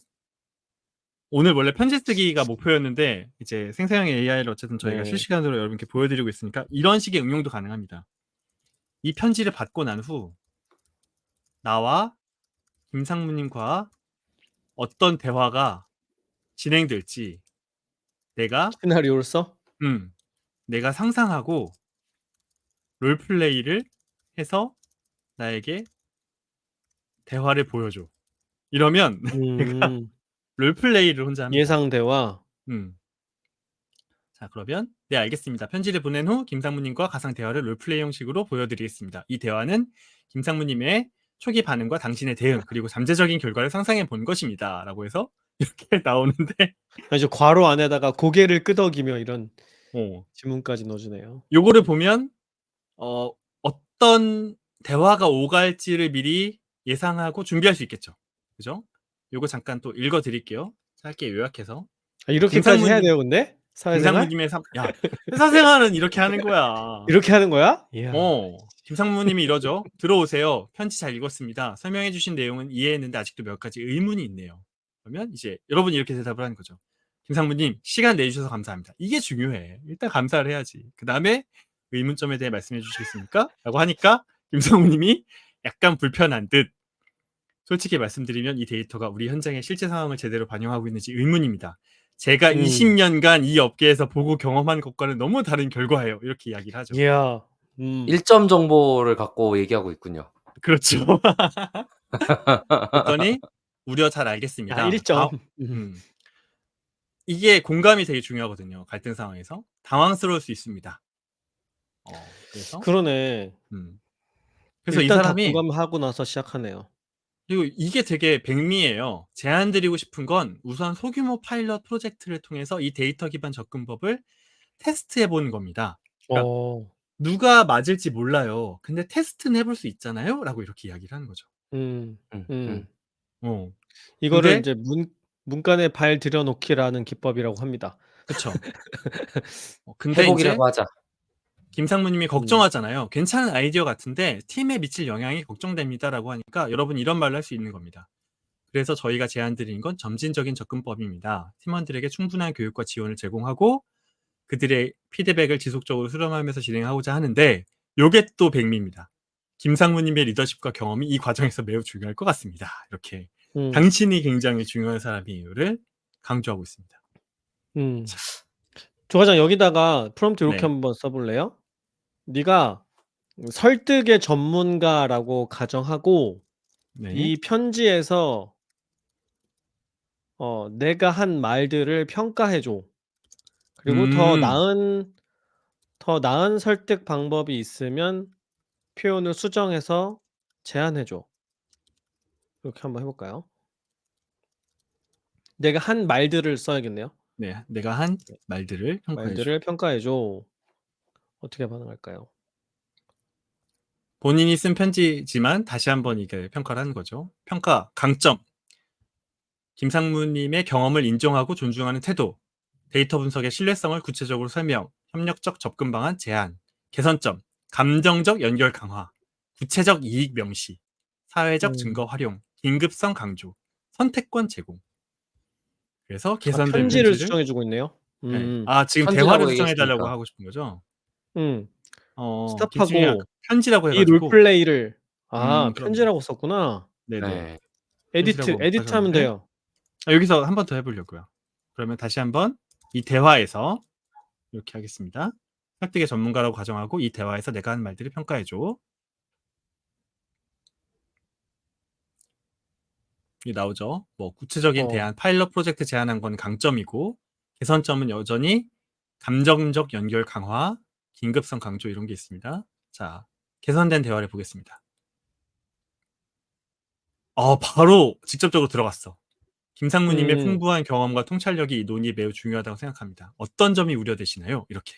오늘 원래 편지 쓰기가 목표였는데 이제 생성형 AI를 어쨌든 저희가 네. 실시간으로 여러분께 보여드리고 있으니까 이런 식의 응용도 가능합니다. 이 편지를 받고 난 후 나와 김상무님과 어떤 대화가 진행될지 내가 시나리오를 써? 내가 상상하고 롤플레이를 해서 나에게 대화를 보여줘. 이러면 내가 음. 롤플레이를 혼자 합니다. 예상 대화. 음. 자, 그러면 네, 알겠습니다. 편지를 보낸 후 김상무님과 가상 대화를 롤플레이 형식으로 보여드리겠습니다. 이 대화는 김상무님의 초기 반응과 당신의 대응 그리고 잠재적인 결과를 상상해 본 것입니다. 라고 해서 이렇게 나오는데 아니죠. 괄호 안에다가 고개를 끄덕이며 이런 어, 지문까지 넣어 주네요. 요거를 보면 어떤 대화가 오갈지를 미리 예상하고 준비할 수 있겠죠. 그죠? 요거 잠깐 또 읽어 드릴게요. 짧게 요약해서. 아 이렇게까지 해야 김상무님 돼요 근데? 사회생활? 김상무님의 야, 회사 생활은 이렇게 하는 거야. 이렇게 하는 거야? 이야. 김상무님이 이러죠. "들어오세요. 편지 잘 읽었습니다. 설명해 주신 내용은 이해했는데 아직도 몇 가지 의문이 있네요." 그러면 이제 여러분이 이렇게 대답을 하는 거죠. "김상무님, 시간 내 주셔서 감사합니다." 이게 중요해. 일단 감사를 해야지. 그다음에 "의문점에 대해 말씀해 주시겠습니까?" 라고 하니까 김상무님이 약간 불편한 듯 "솔직히 말씀드리면 이 데이터가 우리 현장의 실제 상황을 제대로 반영하고 있는지 의문입니다. 제가 음. 20년간 이 업계에서 보고 경험한 것과는 너무 다른 결과예요." 이렇게 이야기를 하죠. 이야. 1점 정보를 갖고 얘기하고 있군요. 그렇죠. 그랬더니 "우려 잘 야 알겠습니다. 1점. 이게 공감이 되게 중요하거든요, 갈등 상황에서. 당황스러울 수 있습니다. 그래서 그러네. 음. 그래서 이 일단 다 사람이 공감하고 나서 시작하네요. 그리고 이게 되게 백미예요. 제안 드리고 싶은 건 우선 소규모 파일럿 프로젝트를 통해서 이 데이터 기반 접근법을 테스트해 보는 겁니다. 그러니까 어. "누가 맞을지 몰라요. 근데 테스트는 해볼 수 있잖아요."라고 이렇게 이야기를 하는 거죠. 음. 음. 음. 어. 이거를 근데 인제 문간에 발 들여 놓기라는 기법이라고 합니다. 그쵸. 근데 인제 회복이라고 하자. 김상무님이 음. 걱정하잖아요. "괜찮은 아이디어 같은데 팀에 미칠 영향이 걱정됩니다."라고 하니까 여러분 이런 말을 할 수 있는 겁니다. "그래서 저희가 제안 드린 건 점진적인 접근법입니다. 팀원들에게 충분한 교육과 지원을 제공하고 그들의 피드백을 지속적으로 수렴하면서 진행하고자 하는데 요게 또 백미입니다. 김상무님의 리더십과 경험이 이 과정에서 매우 중요할 것 같습니다. 이렇게 음. 당신이 굉장히 중요한 사람이에요를 강조하고 있습니다. 음. 자, 조 과장 여기다가 프롬프트 이렇게 네, 한번 써 볼래요? 네가 설득의 전문가라고 가정하고 네, 이 편지에서 내가 한 말들을 평가해 줘. 그리고 음, 더 나은 설득 방법이 있으면 표현을 수정해서 제안해 줘. 이렇게 한번 해 볼까요? 내가 한 말들을 써야겠네요. 네, 내가 한 네. 말들을 평가해줘. 말들을 평가해 줘. 어떻게 반응할까요? 본인이 쓴 편지지만 다시 한번 이게 평가를 하는 거죠. 평가, 강점. 김상무님의 경험을 인정하고 존중하는 태도, 데이터 분석의 신뢰성을 구체적으로 설명, 협력적 접근 방안 제안, 개선점, 감정적 연결 강화, 구체적 이익 명시, 사회적 증거 음. 활용, 긴급성 강조, 선택권 제공. 그래서 아 개선된 편지를 편지를 수정해 주고 있네요. 네. 음. 아 지금 대화를 편지라고 수정해 달라고 얘기했으니까. 하고 싶은 거죠? 음. 둘 중에 아까 스톱하고 편지라고 해 이 가지고 롤플레이를 그럼 편지라고 썼구나. 네네. 네. 에디트, 편지라고 에디트하면 하셨는데 돼요. 여기서 한 번 더 해 보려고요. 그러면 다시 한번 이 대화에서 이렇게 하겠습니다. 설득의 전문가라고 가정하고 이 대화에서 내가 한 말들을 평가해 줘. 이게 나오죠. 뭐 구체적인 어. 대안, 파일럿 프로젝트 제안한 건 강점이고 개선점은 여전히 감정적 연결 강화, 긴급성 강조 이런 게 있습니다. 자, 개선된 대화를 보겠습니다. 바로 직접적으로 들어갔어. 김상무님의 음. 풍부한 경험과 통찰력이 이 논의에 매우 중요하다고 생각합니다. 어떤 점이 우려되시나요? 이렇게.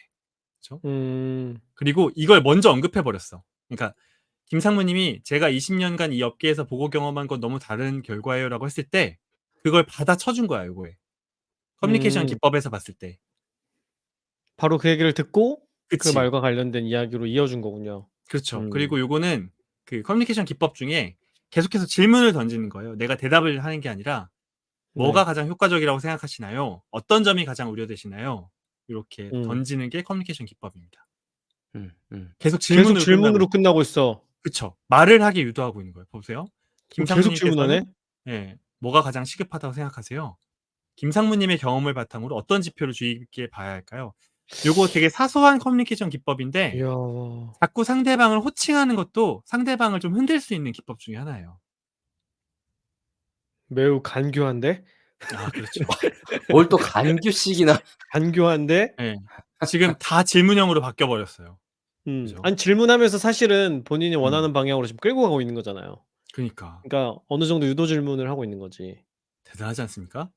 그렇죠? 음. 그리고 이걸 먼저 언급해 버렸어. 그러니까 김상무님이 제가 20년간 이 업계에서 보고 경험한 건 너무 다른 결과예요라고 했을 때 그걸 받아 쳐준 거야, 요거에. 커뮤니케이션 음. 기법에서 봤을 때. 바로 그 얘기를 듣고 그 그치. 말과 관련된 이야기로 이어준 거군요. 그렇죠. 음. 그리고 요거는 그 커뮤니케이션 기법 중에 계속해서 질문을 던지는 거예요. 내가 대답을 하는 게 아니라 "뭐가 네. 가장 효과적이라고 생각하시나요? 어떤 점이 가장 우려되시나요?" 요렇게 음. 던지는 게 커뮤니케이션 기법입니다. 음. 음. 계속 계속 질문으로 끝나고 질문으로 있어. 끝나고 있어. 그쵸. 말을 하게 유도하고 있는 거예요. 보세요. 계속 질문하네? 김상무님께서는 예. "뭐가 가장 시급하다고 생각하세요?" 김상무님의 경험을 바탕으로 어떤 지표를 주의 깊게 봐야 할까요? 요거 되게 사소한 커뮤니케이션 기법인데 이야. 자꾸 상대방을 호칭하는 것도 상대방을 좀 흔들 수 있는 기법 중에 하나예요. 매우 간교한데? 아 그렇죠. 뭘 또 간규씩이나. 간교한데? 예. 지금 다 질문형으로 바뀌어 버렸어요. 그죠? 아니 질문하면서 사실은 본인이 음. 원하는 방향으로 지금 끌고 가고 있는 거잖아요. 그니까. 그러니까 어느 정도 유도 질문을 하고 있는 거지. 대단하지 않습니까?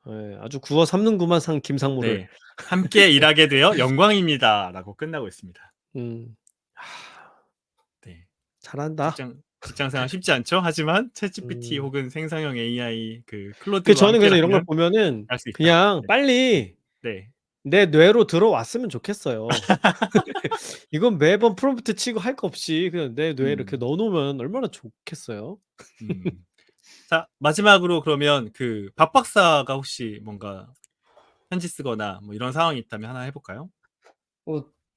예. 아주 구워 삼는구만 상 김상무를. 네. "함께 일하게 되어 영광입니다."라고 끝나고 있습니다. 음. 네. 잘한다. 직장 생활 쉽지 않죠? 하지만 챗GPT 음. 혹은 생성형 AI 그 클로드와 저는 그래서 이런 걸 함께라면 보면은 할 수 있다. 그냥 네. 네. 빨리 네. 내 뇌로 들어왔으면 좋겠어요. 이건 매번 프롬프트 치고 할 거 없이 그냥 내 뇌에 이렇게 음. 넣어 놓으면 얼마나 좋겠어요. 음. 자 마지막으로 그러면 그 박 박사가 혹시 뭔가 편지 쓰거나 뭐 이런 상황이 있다면 하나 해 볼까요?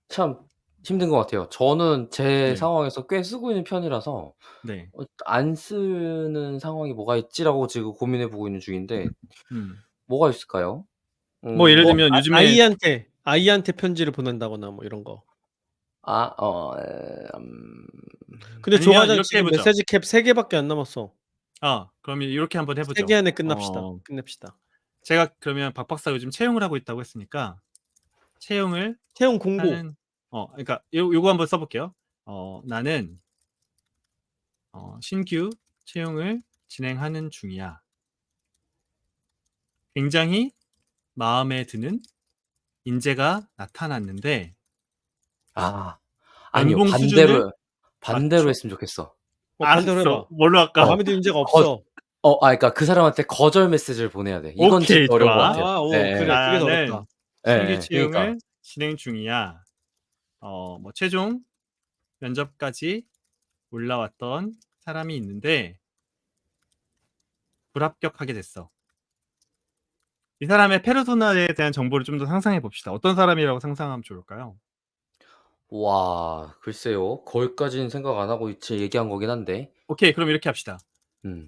참 힘든 것 같아요. 저는 제 네. 상황에서 꽤 쓰고 있는 편이라서 네. '안 쓰는 상황이 뭐가 있지?'라고 지금 고민해 보고 있는 중인데 음. 뭐가 있을까요? 뭐 예를 뭐 들면 요즘에 아이한테 편지를 보낸다거나 뭐 이런 거. 아 근데 조 아니면 과장 이렇게 해 지금 보죠. 메시지 캡 3 개밖에 안 남았어. 그러면 이렇게 한번 해 3개 보죠. 안에 끝냅시다. 제가 그러면 박 박사 요즘 채용을 하고 있다고 했으니까 채용을 채용 공고. 하는 그러니까 요거 한번 써 볼게요. "나는 신규 채용을 진행하는 중이야. 굉장히 마음에 드는 인재가 나타났는데 아 아니요. 연봉 수준을" 반대로 맞춰. 했으면 좋겠어. 반대로 해 알았어. 봐. 뭘로 할까? 어 마음에 드는 인재가 거 없어. 그러니까 그 사람한테 거절 메시지를 보내야 돼. 이건 진짜 오케이 어려운 것 좋아. 같아요. 그래. 예예. 그게 더 어렵다. "나는 신규 그러니까 채용을 진행 중이야. 뭐 최종 면접까지 올라왔던 사람이 있는데 불합격하게 됐어. 이 사람의 페르소나에 대한 정보를 좀 더 상상해 봅시다. 어떤 사람이라고 상상하면 좋을까요? 와 글쎄요. 거기까지는 생각 안 하고 제 얘기한 거긴 한데. 오케이. 그럼 이렇게 합시다. 음.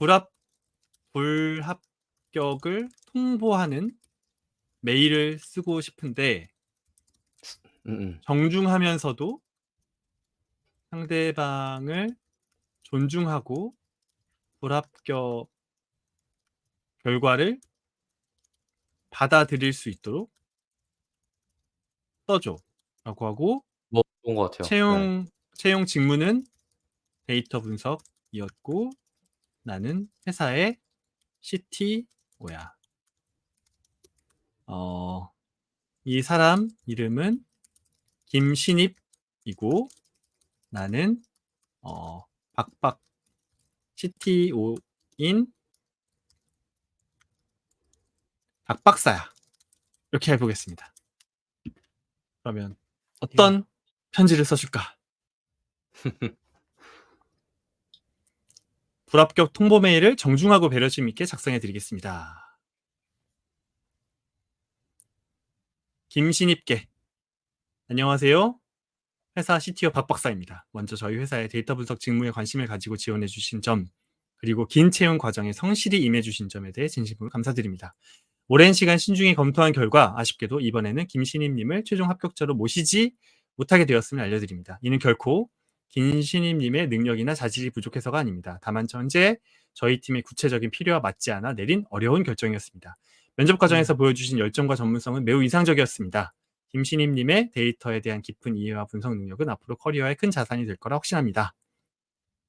불합격을 통보하는 메일을 쓰고 싶은데 음음. 정중하면서도 상대방을 존중하고 불합격 결과를 받아들일 수 있도록 써 줘라고 하고 뭐 좋은 것 같아요. 네. 채용 직무는 데이터 분석이었고 나는 회사의 CTO야. 이 사람 이름은 김신입이고 나는 박박 CTO인 박박사야. 이렇게 해보겠습니다. 그러면 어떤 편지를 써줄까? 불합격 통보 메일을 정중하고 배려심 있게 작성해 드리겠습니다. 김신입께 안녕하세요. 회사 CTO 박박사입니다. 먼저 저희 회사의 데이터 분석 직무에 관심을 가지고 지원해 주신 점 그리고 긴 채용 과정에 성실히 임해 주신 점에 대해 진심으로 감사드립니다. 오랜 시간 신중히 검토한 결과 아쉽게도 이번에는 김신입님을 최종 합격자로 모시지 못하게 되었음을 알려드립니다. 이는 결코 김신입님의 능력이나 자질이 부족해서가 아닙니다. 다만 현재 저희 팀의 구체적인 필요와 맞지 않아 내린 어려운 결정이었습니다. 면접 과정에서 보여주신 열정과 전문성은 매우 인상적이었습니다. 김신입님의 데이터에 대한 깊은 이해와 분석 능력은 앞으로 커리어에 큰 자산이 될 거라 확신합니다.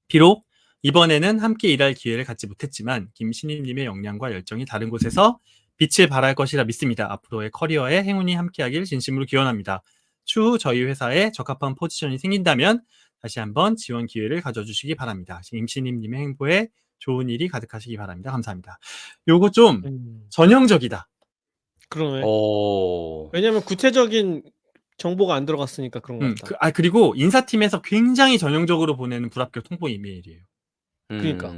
비록 이번에는 함께 일할 기회를 갖지 못했지만 김신입님의 역량과 열정이 다른 곳에서 빛을 발할 것이라 믿습니다. 앞으로의 커리어에 행운이 함께하길 진심으로 기원합니다. 추후 저희 회사에 적합한 포지션이 생긴다면 다시 한번 지원 기회를 가져주시기 바랍니다. 김신입님의 행보에 좋은 일이 가득하시기 바랍니다. 감사합니다. 요거 좀 전형적이다. 그러네. 어. 왜냐면 구체적인 정보가 안 들어갔으니까 그런 것 같다. 그리고 인사팀에서 굉장히 전형적으로 보내는 불합격 통보 이메일이에요. 그니까.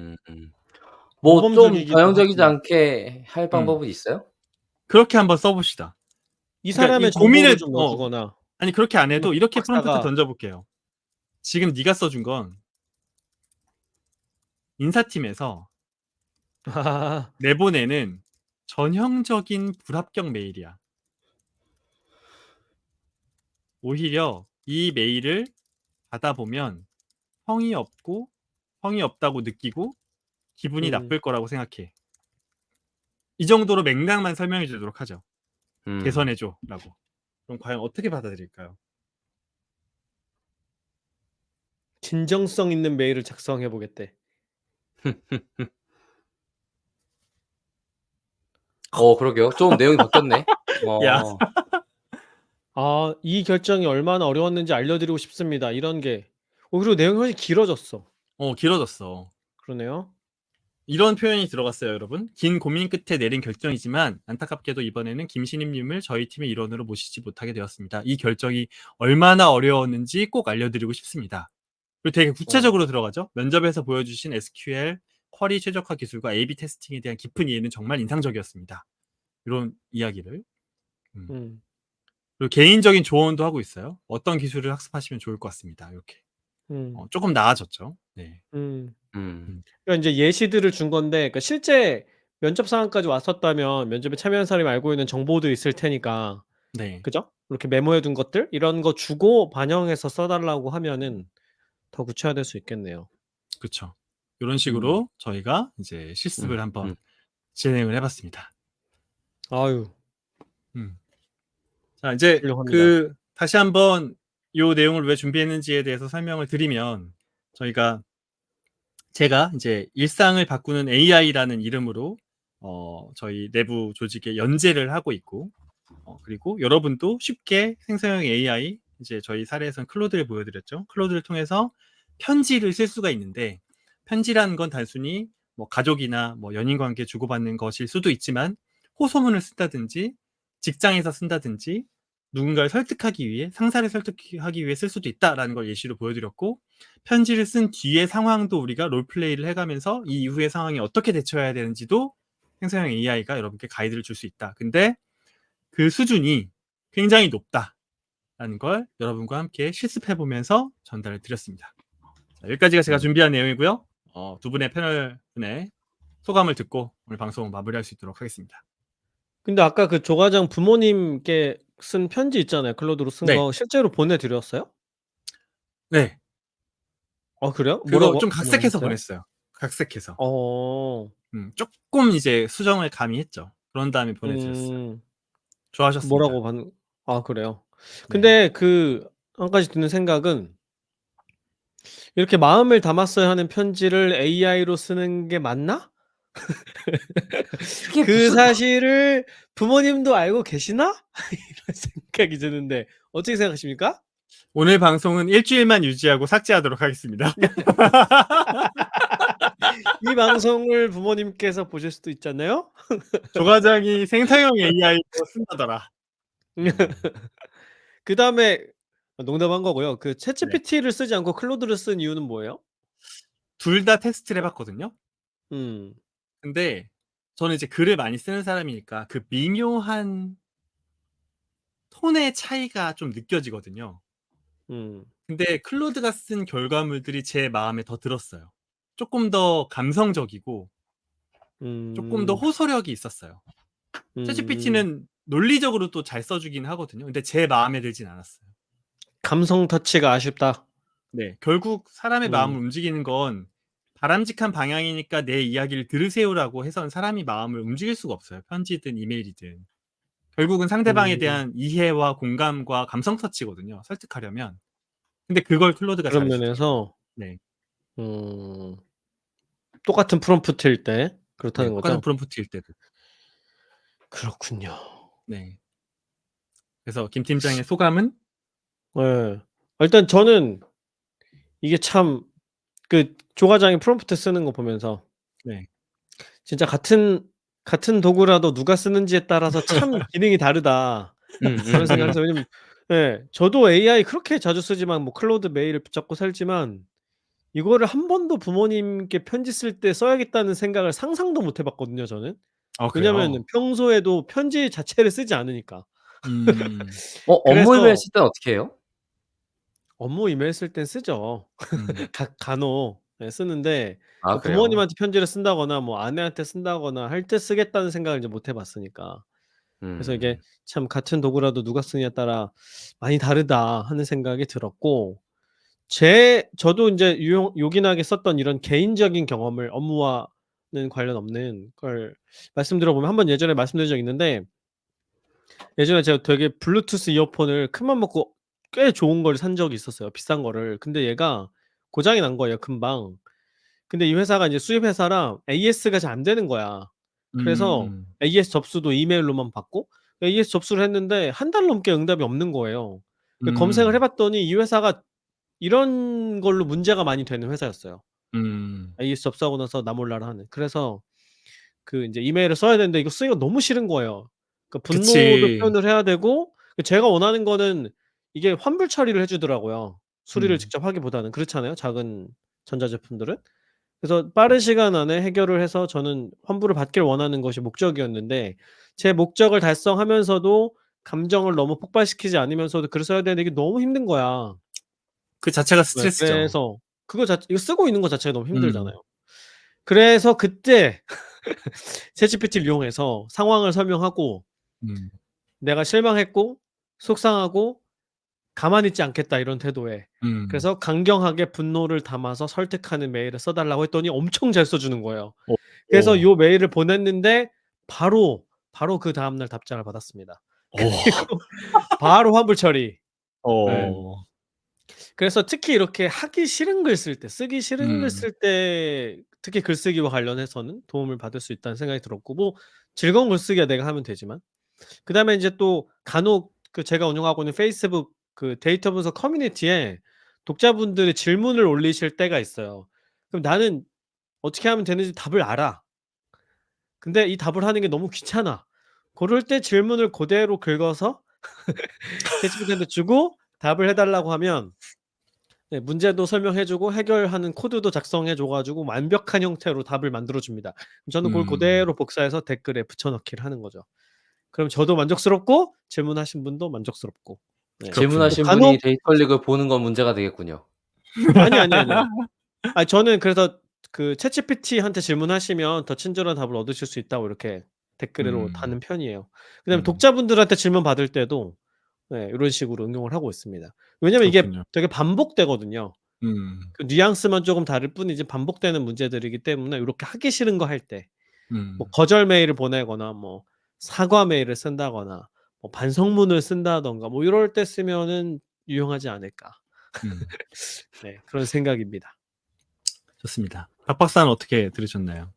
뭐 좀 모범적이기도 전형적이지 하지만. 않게 할 방법은 있어요? 그렇게 한번 써봅시다. 이 그러니까 사람의 이 정보를 고민을 좀 넣어주거나. 아니 그렇게 안 해도 이렇게 프롬프트 박사가 던져볼게요. 지금 네가 써준 건 인사팀에서 내보내는 전형적인 불합격 메일이야. 오히려 이 메일을 받아보면 성의 없다고 느끼고 기분이 나쁠 거라고 생각해. 이 정도로 맥락만 설명해 주도록 하죠. 개선해줘 라고. 그럼 과연 어떻게 받아들일까요? 진정성 있는 메일을 작성해 보겠대. 그러게요. 좀 내용이 바뀌었네. 야. 이 결정이 얼마나 어려웠는지 알려드리고 싶습니다. 이런 게. 그리고 내용이 훨씬 길어졌어. 길어졌어. 그러네요. 이런 표현이 들어갔어요, 여러분. 긴 고민 끝에 내린 결정이지만 안타깝게도 이번에는 김신임님을 저희 팀의 일원으로 모시지 못하게 되었습니다. 이 결정이 얼마나 어려웠는지 꼭 알려드리고 싶습니다. 그리고 되게 구체적으로 들어가죠. 면접에서 보여주신 SQL, 쿼리 최적화 기술과 A/B 테스팅에 대한 깊은 이해는 정말 인상적이었습니다. 이런 이야기를. 그리고 개인적인 조언도 하고 있어요. 어떤 기술을 학습하시면 좋을 것 같습니다. 이렇게. 조금 나아졌죠. 네. 그러니까 이제 예시들을 준 건데, 그러니까 실제 면접 상황까지 왔었다면 면접에 참여한 사람이 알고 있는 정보도 있을 테니까, 네. 그죠? 이렇게 메모해 둔 것들 이런 거 주고 반영해서 써달라고 하면은 더 구체화될 수 있겠네요. 그쵸. 요런 식으로 저희가 이제 실습을 한번 진행을 해봤습니다. 아유. 자, 이제 훌륭합니다. 다시 한번 요 내용을 왜 준비했는지에 대해서 설명을 드리면 제가 이제 일상을 바꾸는 AI라는 이름으로 저희 내부 조직에 연재를 하고 있고 그리고 여러분도 쉽게 생성형 AI 이제 저희 사례에서는 클로드를 보여드렸죠. 클로드를 통해서 편지를 쓸 수가 있는데 편지라는 건 단순히 뭐 가족이나 뭐 연인 관계 주고받는 것일 수도 있지만 호소문을 쓴다든지 직장에서 쓴다든지 누군가를 설득하기 위해 상사를 설득하기 위해 쓸 수도 있다라는 걸 예시로 보여드렸고 편지를 쓴 뒤의 상황도 우리가 롤플레이를 해가면서 이 이후의 상황에 어떻게 대처해야 되는지도 생성형 AI가 여러분께 가이드를 줄 수 있다. 근데 그 수준이 굉장히 높다라는 걸 여러분과 함께 실습해 보면서 전달을 드렸습니다. 자, 여기까지가 제가 준비한 내용이고요. 두 분의 패널 분의 소감을 듣고 오늘 방송 마무리할 수 있도록 하겠습니다. 근데 아까 그 조 과장 부모님께 쓴 편지 있잖아요. 클로드로 쓴 네. 거 실제로 보내드렸어요? 네. 그래요? 그거 뭐라고 좀 각색해서 보냈어요? 보냈어요. 각색해서. 어. 조금 이제 수정을 가미했죠. 그런 다음에 보내드렸어요. 음. 좋아하셨습니다. 뭐라고 반 그래요? 네. 근데 한 가지 드는 생각은 이렇게 마음을 담았어야 하는 편지를 AI로 쓰는 게 맞나? 그게 그 무슨 사실을 부모님도 알고 계시나? 이런 생각이 드는데 어떻게 생각하십니까? 오늘 방송은 1주일만 유지하고 삭제하도록 하겠습니다. 이 방송을 부모님께서 보실 수도 있잖아요. 조 과장이 생성형 AI로 쓴다더라. 그다음에 농담한 거고요. 그 네. 챗GPT를 쓰지 않고 클로드를 쓴 이유는 뭐예요? 둘 다 테스트를 해 봤거든요. 음. 근데 저는 이제 글을 많이 쓰는 사람이니까 그 미묘한 톤의 차이가 좀 느껴지거든요. 음. 근데 클로드가 쓴 결과물들이 제 마음에 더 들었어요. 쪼끔 더 감성적이고 쪼끔 더 음. 호소력이 있었어요. 음. 챗GPT는 논리적으로 또 잘 써 주긴 하거든요. 근데 제 마음에 들진 않았어요. 감성 터치가 아쉽다. 네. 결국 사람의 마음을 음. 움직이는 건 바람직한 방향이니까 내 이야기를 들으세요라고 해서는 사람이 마음을 움직일 수가 없어요, 편지든 이메일이든. 결국은 상대방에 음. 대한 이해와 공감과 감성 터치거든요, 설득하려면. 근데 그걸 클로드가 그런 잘해 주더라고요. 면에서 네. 음. 똑같은 프롬프트일 때 네. 그렇다는 똑같은 거죠? 프롬프트일 때도. 그렇군요. 네. 그래서 김 팀장의 소감은? 예. 일단 저는 이게 참 조 과장이 프롬프트 쓰는 거 보면서 네. 진짜 같은 도구라도 누가 쓰는지에 따라서 참 기능이 다르다. 그런 생각을 해서 왜냐면 저도 AI 그렇게 자주 쓰지만 뭐 클로드 메일을 붙잡고 살지만 이거를 한 번도 부모님께 편지 쓸 때 써야겠다는 생각을 상상도 못 해 봤거든요, 저는. 왜냐면은 그래요? 평소에도 편지 자체를 쓰지 않으니까. 음. 업무 이메일 그래서 쓸 때는 어떻게 해요? 업무 이메일 쓸 땐 쓰죠. 음. 간혹 쓰는데 아 그래요? 부모님한테 편지를 쓴다거나 뭐 아내한테 쓴다거나 할 때 쓰겠다는 생각을 이제 못 해 봤으니까. 그래서 이게 음. 참 '같은 도구라도 누가 쓰느냐에 따라 많이 다르다.' 하는 생각이 들었고 저도 인제 요긴하게 썼던 이런 개인적인 경험을 업무와는 관련 없는 걸 말씀드려 보면 한 번 예전에 말씀드린 적이 있는데 예전에 제가 되게 블루투스 이어폰을 큰맘 먹고 꽤 좋은 걸 산 적이 있었어요, 비싼 거를. 근데 얘가 고장이 난 거예요, 금방. 근데 이 회사가 이제 수입 회사라 AS가 잘 안 되는 거야. 그래서 음음. AS 접수도 이메일로만 받고 AS 접수를 했는데 한 달 넘게 응답이 없는 거예요. 검색을 해 음. 봤더니 이 회사가 이런 걸로 문제가 많이 되는 회사였어요. 음. AS 접수하고 나서 나 몰라라 하는. 그래서 인제 이메일을 써야 되는데 이거 쓰기가 너무 싫은 거예요. 분노도 그치. 표현을 해야 되고 제가 원하는 거는 이게 환불 처리를 해 주더라고요. 수리를 음. 직접 하기보다는. 그렇잖아요, 작은 전자제품들은. 그래서 빠른 시간 안에 해결을 해서 저는 환불을 받길 원하는 것이 목적이었는데 제 목적을 달성하면서도 감정을 너무 폭발시키지 않으면서도 글을 써야 되는데 이게 너무 힘든 거야. 그 자체가 네. 스트레스죠. 그래서 이거 쓰고 있는 것 자체가 너무 음. 힘들잖아요. 그래서 그때 챗GPT를 이용해서 상황을 설명하고 음. 내가 실망했고 속상하고 '가만히 있지 않겠다.' 이런 태도에. 음. 그래서 강경하게 분노를 담아서 설득하는 메일을 써 달라고 했더니 엄청 잘 써 주는 거예요. 어. 그래서 어. 요 메일을 보냈는데 바로 그다음 날 답장을 받았습니다. 어. 그리고 바로 환불 처리. 예. 어. 그래서 특히 이렇게 하기 싫은 글 쓸 때, 쓰기 싫은 글 음. 쓸 때 특히 글쓰기와 관련해서는 도움을 받을 수 있다는 생각이 들었고 뭐 즐거운 글쓰기야 내가 하면 되지만 그다음에 인제 또 간혹 제가 운영하고 있는 페이스북 데이터 분석 커뮤니티에 독자분들이 질문을 올리실 때가 있어요. 그럼 나는 어떻게 하면 되는지 답을 알아. 근데 이 답을 하는 게 너무 귀찮아. 고럴 때 질문을 고대로 긁어서 챗GPT한테 주고 답을 해 달라고 하면 네, 문제도 설명해 주고 해결하는 코드도 작성해 줘 가지고 완벽한 형태로 답을 만들어 줍니다. 저는 그걸 음. 그대로 복사해서 댓글에 붙여 넣기를 하는 거죠. 그럼 저도 만족스럽고 질문하신 분도 만족스럽고. 네. 뭐 질문하신 분이 간혹 데이터릭을 보는 건 문제가 되겠군요. 아니요. 저는 그래서 그 챗GPT한테 질문하시면 더 친절한 답을 얻으실 수 있다고 이렇게 댓글로 음. 다는 편이에요. 그다음에 음. 독자분들한테 질문 받을 때도 네, 이런 식으로 응용을 하고 있습니다. 왜냐면 이게 그렇군요. 되게 반복되거든요. 음. 그 뉘앙스만 조금 다를 뿐이지 반복되는 문제들이기 때문에 요렇게 하기 싫은 거 할 때 뭐 음. 거절 메일을 보내거나 뭐 사과 메일을 쓴다거나 뭐 반성문을 쓴다든가 뭐 이럴 때 쓰면은 유용하지 않을까. 음. 네, 그런 생각입니다. 좋습니다. 박 박사는 어떻게 들으셨나요?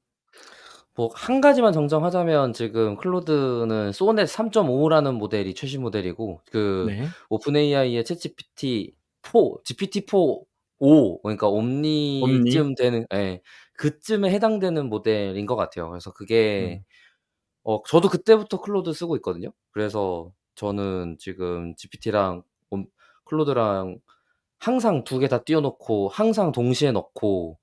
뭐 한 가지만 정정하자면 지금 클로드는 소넷 3.5라는 모델이 최신 모델이고 그 네. 오픈AI의 챗GPT-4, GPT-4 5 그러니까 옴니. 옴니쯤 되는 예. 그쯤에 해당되는 모델인 것 같아요. 그래서 그게 음. 저도 그때부터 클로드 쓰고 있거든요. 그래서 저는 지금 GPT랑 클로드랑 항상 2개 다 띄워 놓고 항상 동시에 넣고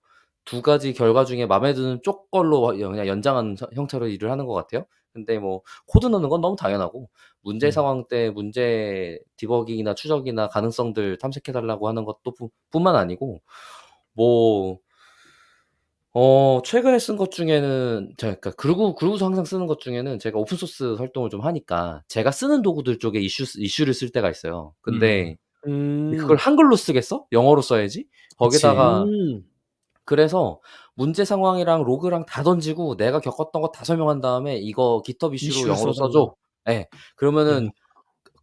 2 가지 결과 중에 맘에 드는 쪽 걸로 그냥 연장하는 형태로 일을 하는 것 같아요. 근데 뭐 코드 넣는 건 너무 당연하고 문제 음. 상황 때 문제 디버깅이나 추적이나 가능성들 탐색해 달라고 하는 것도 뿐만 아니고 뭐 최근에 쓴 것 중에는 제가 그러니까 그러고서 항상 쓰는 것 중에는 제가 오픈 소스 활동을 좀 하니까 제가 쓰는 도구들 쪽에 이슈를 쓸 때가 있어요. 음. 근데 그걸 음. 한글로 쓰겠어? 영어로 써야지? 그치. 거기다가 음. 그래서 문제 상황이랑 로그랑 다 던지고 내가 겪었던 거 다 설명한 다음에 "이거 GitHub 이슈로 이슈를 영어로 써 써 달라. 줘." 예. 야. 그러면은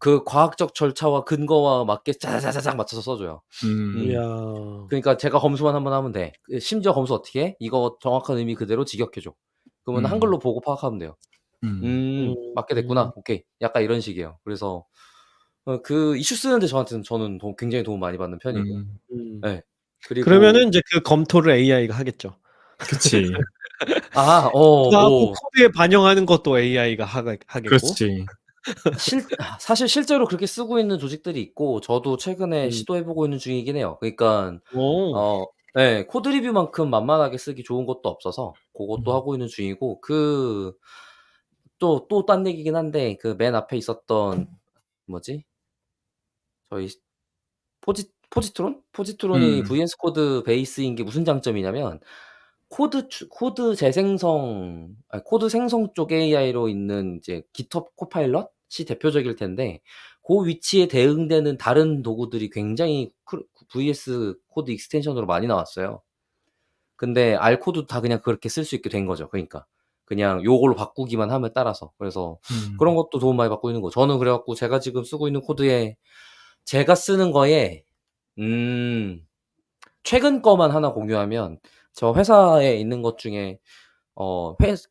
그 과학적 절차와 근거와 맞게 짜자자자작 맞춰서 써 줘요. 음. 음. 이야. 그러니까 제가 검수만 한번 하면 돼. 심지어 검수 어떻게 해? "이거 정확한 의미 그대로 직역해 줘." 그러면 음. 한글로 보고 파악하면 돼요. 음. 맞게 음. 됐구나. 오케이." 약간 이런 식이에요. 그래서 그 이슈 쓰는데 저는 굉장히 도움 많이 받는 편이고요. 음. 음. 예. 그리고 그러면은 인제 그 검토를 AI가 하겠죠. 그치. 그거하고 뭐 코드에 반영하는 것도 AI가 하겠고. 그렇지. 사실 실제로 그렇게 쓰고 있는 조직들이 있고 저도 최근에 음. 시도해 보고 있는 중이긴 해요. 그러니깐 오. 어 예. 코드 리뷰만큼 만만하게 쓰기 좋은 것도 없어서 고것도 음. 하고 있는 중이고 또 딴 얘기긴 한데 그 맨 앞에 있었던 뭐지? 저희 포지트론이 음. VS 코드 베이스인 게 무슨 장점이냐면 코드 재생성 코드 생성 쪽 AI로 있는 이제 GitHub 코파일럿이 대표적일 텐데 고 위치에 대응되는 다른 도구들이 굉장히 VS 코드 익스텐션으로 많이 나왔어요. 근데 R 코드도 다 그냥 그렇게 쓸 수 있게 된 거죠 그러니까. 그냥 요걸로 바꾸기만 함에 따라서. 그래서 그런 음. 것도 도움 많이 받고 있는 거죠. 저는 그래 갖고 제가 지금 쓰고 있는 코드에 제가 쓰는 거에 음 최근 거만 하나 공유하면 저 회사에 있는 것 중에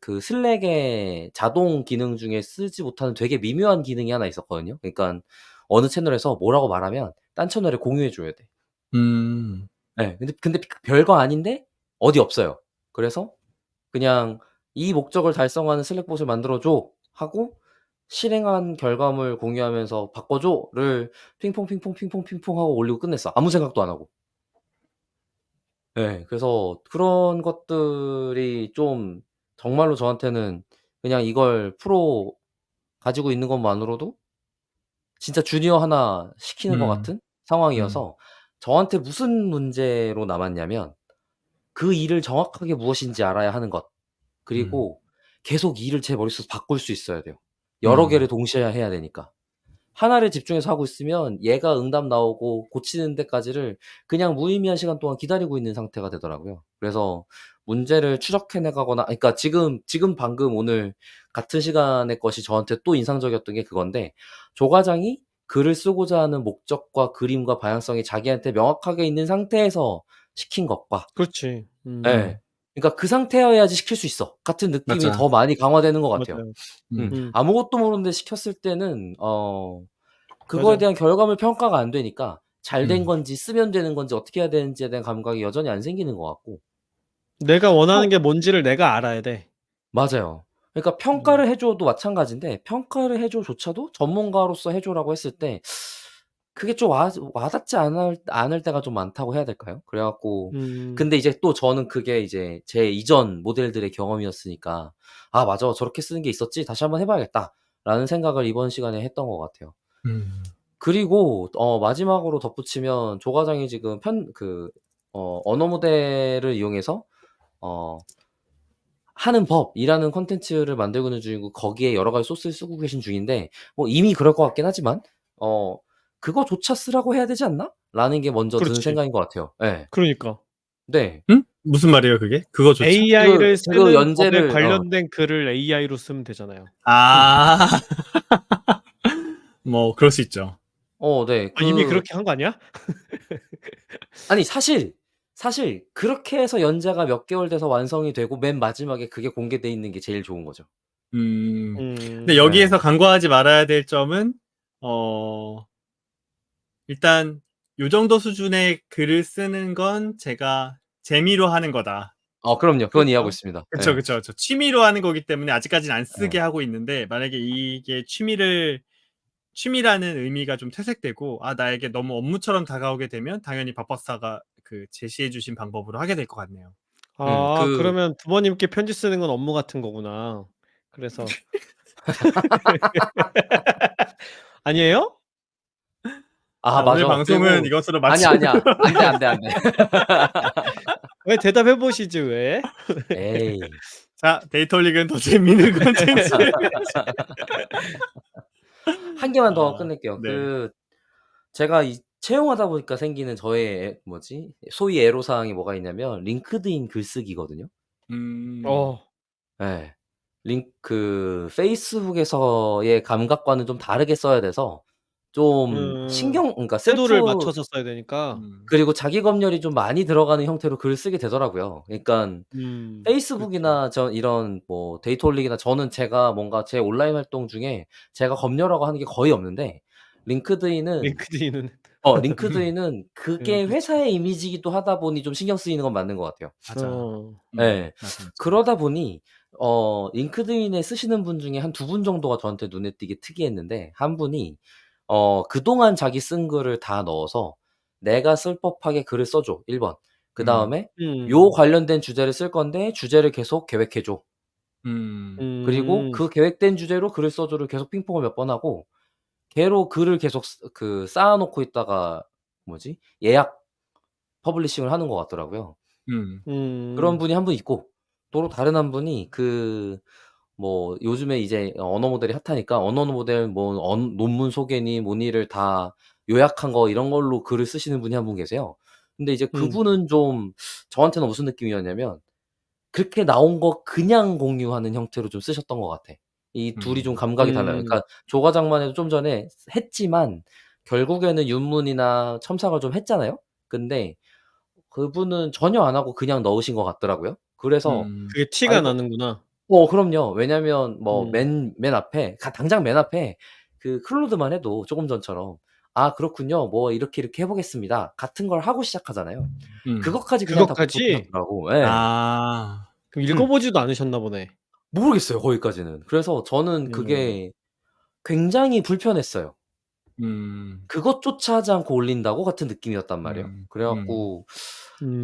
그 슬랙의 자동 기능 중에 쓰지 못하는 되게 미묘한 기능이 하나 있었거든요. 그러니깐 어느 채널에서 뭐라고 말하면 딴 채널에 공유해 줘야 돼. 음. 예. 근데 별거 아닌데 어디 없어요. 그래서 그냥 "이 목적을 달성하는 슬랙봇을 만들어 줘." 하고 "실행한 결과물 공유하면서 바꿔 줘."를 핑퐁, 핑퐁, 핑퐁, 핑퐁 하고 올리고 끝냈어. 아무 생각도 안 하고. 예. 그래서 그런 것들이 좀 정말로 저한테는 그냥 이걸 프로 가지고 있는 것만으로도 진짜 주니어 하나 시키는 것 음. 같은 음. 상황이어서 저한테 무슨 문제로 남았냐면 그 일을 정확하게 무엇인지 알아야 하는 것. 음. 그리고 계속 일을 제 머릿속에서 바꿀 수 있어야 돼요. 여러 음. 개를 동시에 해야 되니까. 하나를 집중해서 하고 있으면 얘가 응답 나오고 고치는 데까지를 그냥 무의미한 시간 동안 기다리고 있는 상태가 되더라고요. 그래서 문제를 추적해 나가거나 그러니까 지금 방금 오늘 같은 시간의 것이 저한테 또 인상적이었던 게 그건데 조 과장이 글을 쓰고자 하는 목적과 그림과 방향성이 자기한테 명확하게 있는 상태에서 시킨 것과 그렇지. 예. 그러니까 '그 상태여야지 시킬 수 있어.' 같은 느낌이 맞아. 더 많이 강화되는 것 같아요. 맞아요. 음. 음. 아무것도 모르는데 시켰을 때는 그거에 맞아. 대한 결과물 평가가 안 되니까 잘 된 음. 건지 쓰면 되는 건지 어떻게 해야 되는지에 대한 감각이 여전히 안 생기는 것 같고 내가 평 원하는 게 뭔지를 내가 알아야 돼. 맞아요. 그러니까 음. 평가를 해 줘도 마찬가지인데 평가를 해 줘조차도 전문가로서 해 줘라고 했을 때 그게 좀 와닿지 않을 때가 좀 많다고 해야 될까요? 그래 갖고 음. 근데 이제 또 저는 그게 이제 제 이전 모델들의 경험이었으니까 '아 맞아. 저렇게 쓰는 게 있었지. 다시 한번 해 봐야겠다.'라는 생각을 이번 시간에 했던 것 같아요. 음. 그리고 마지막으로 덧붙이면 조 과장이 지금 언어 모델을 이용해서 어 하는 법이라는 콘텐츠를 만들고 있는 중이고 거기에 여러 가지 소스를 쓰고 계신 중인데 뭐 이미 그럴 것 같긴 하지만 어 '그거조차 쓰라고 해야 되지 않나?' 라는 게 먼저 드는 그렇지. 생각인 것 같아요. 예. 그러니까. 네. 응? 무슨 말이에요 그게? 그거조차? AI를 그 쓰는 법에 연재를 관련된 글을 AI로 쓰면 되잖아요. 아. 뭐 그럴 수 있죠. 네. 이미 그렇게 한 거 아니야? 아니 사실 그렇게 해서 연재가 몇 개월 돼서 완성이 되고 맨 마지막에 그게 공개돼 있는 게 제일 좋은 거죠. 근데 음. 여기에서 예. 간과하지 말아야 될 점은 일단 요 정도 수준의 글을 쓰는 건 제가 재미로 하는 거다. 그럼요. 그건 이해하고 그렇죠. 있습니다. 그쵸, 예. 그쵸, 그쵸. 취미로 하는 거기 때문에 아직까지는 안 쓰게 예. 하고 있는데 만약에 이게 취미라는 의미가 좀 퇴색되고 나에게 너무 업무처럼 다가오게 되면 당연히 밥박사가 그 제시해 주신 방법으로 하게 될 것 같네요. 그 그러면 부모님께 편지 쓰는 건 업무 같은 거구나. 그래서 아니에요? 자, 오늘 맞아. 방송은 그리고 이것으로 아니야, 마치도록 아니야. 안 돼, 안 돼, 안 돼. 왜 대답해 보시지 왜? 에이. 자, 데이터릭은 더 재미있는 콘텐츠를 한 개만 더 끝낼게요. 네. 제가 채용하다 보니까 생기는 저의 소위 애로사항이 뭐가 있냐면 링크드인 글쓰기거든요. 음. 어. 예. 페이스북에서의 감각과는 좀 다르게 써야 돼서 좀 그러니까 태도를 셀프 맞춰서 써야 되니까. 그리고 자기 검열이 좀 많이 들어가는 형태로 글을 쓰게 되더라고요. 그러니깐 그렇죠. 페이스북이나 이런 뭐 데이터올릭이나 저는 제가 뭔가 제 온라인 활동 중에 제가 검열하고 하는 게 거의 없는데 링크드인은 링크드인은 그게 그렇죠. 회사의 이미지이기도 하다 보니 좀 신경 쓰이는 건 맞는 것 같아요. 맞아. 예. 맞아, 맞아. 그러다 보니 링크드인에 쓰시는 분 중에 한 2분 정도가 저한테 눈에 띄게 특이했는데 한 분이 그동안 자기 쓴 글을 다 넣어서 "내가 쓸 법하게 글을 써 줘." 1 번. 그다음에 "요 음. 관련된 주제를 쓸 건데 주제를 계속 계획해 줘." 그리고 음. "그 계획된 주제로 글을 써 줘."를 계속 핑퐁을 몇 번 하고 걔로 글을 계속 쌓아 놓고 있다가 예약 퍼블리싱을 하는 것 같더라고요. 그런 음. 분이 한 분 있고 또 다른 한 분이 요즘에 이제 언어 모델이 핫하니까 언어 모델 논문 소개니 뭐니를 다 요약한 거 이런 걸로 글을 쓰시는 분이 한 분 계세요. 근데 이제 음. 그분은 좀 저한테는 무슨 느낌이었냐면 그렇게 나온 거 그냥 공유하는 형태로 좀 쓰셨던 것 같아. 이 둘이 좀 감각이 달라요. 음. 그러니까 조 과장만 해도 좀 전에 했지만 결국에는 윤문이나 첨삭을 좀 했잖아요. 근데 그분은 전혀 안 하고 그냥 넣으신 것 같더라고요. 그래서 그게 아 티가 이거 나는구나. 그럼요. 왜냐면 음. 맨 앞에 당장 맨 앞에 클로드만 해도 조금 전처럼 "아 그렇군요. 뭐 이렇게 해 보겠습니다." 같은 걸 하고 시작하잖아요. 그것까지 그냥 다 그것까지? 붙여놓으셨더라고. 예. 그럼 읽어 음. 보지도 않으셨나 보네. 모르겠어요 거기까지는. 그래서 저는 음. 그게 굉장히 불편했어요. 음. 그것조차 하지 않고 올린다고 같은 느낌이었단 말이에요. 음. 그래 갖고 음.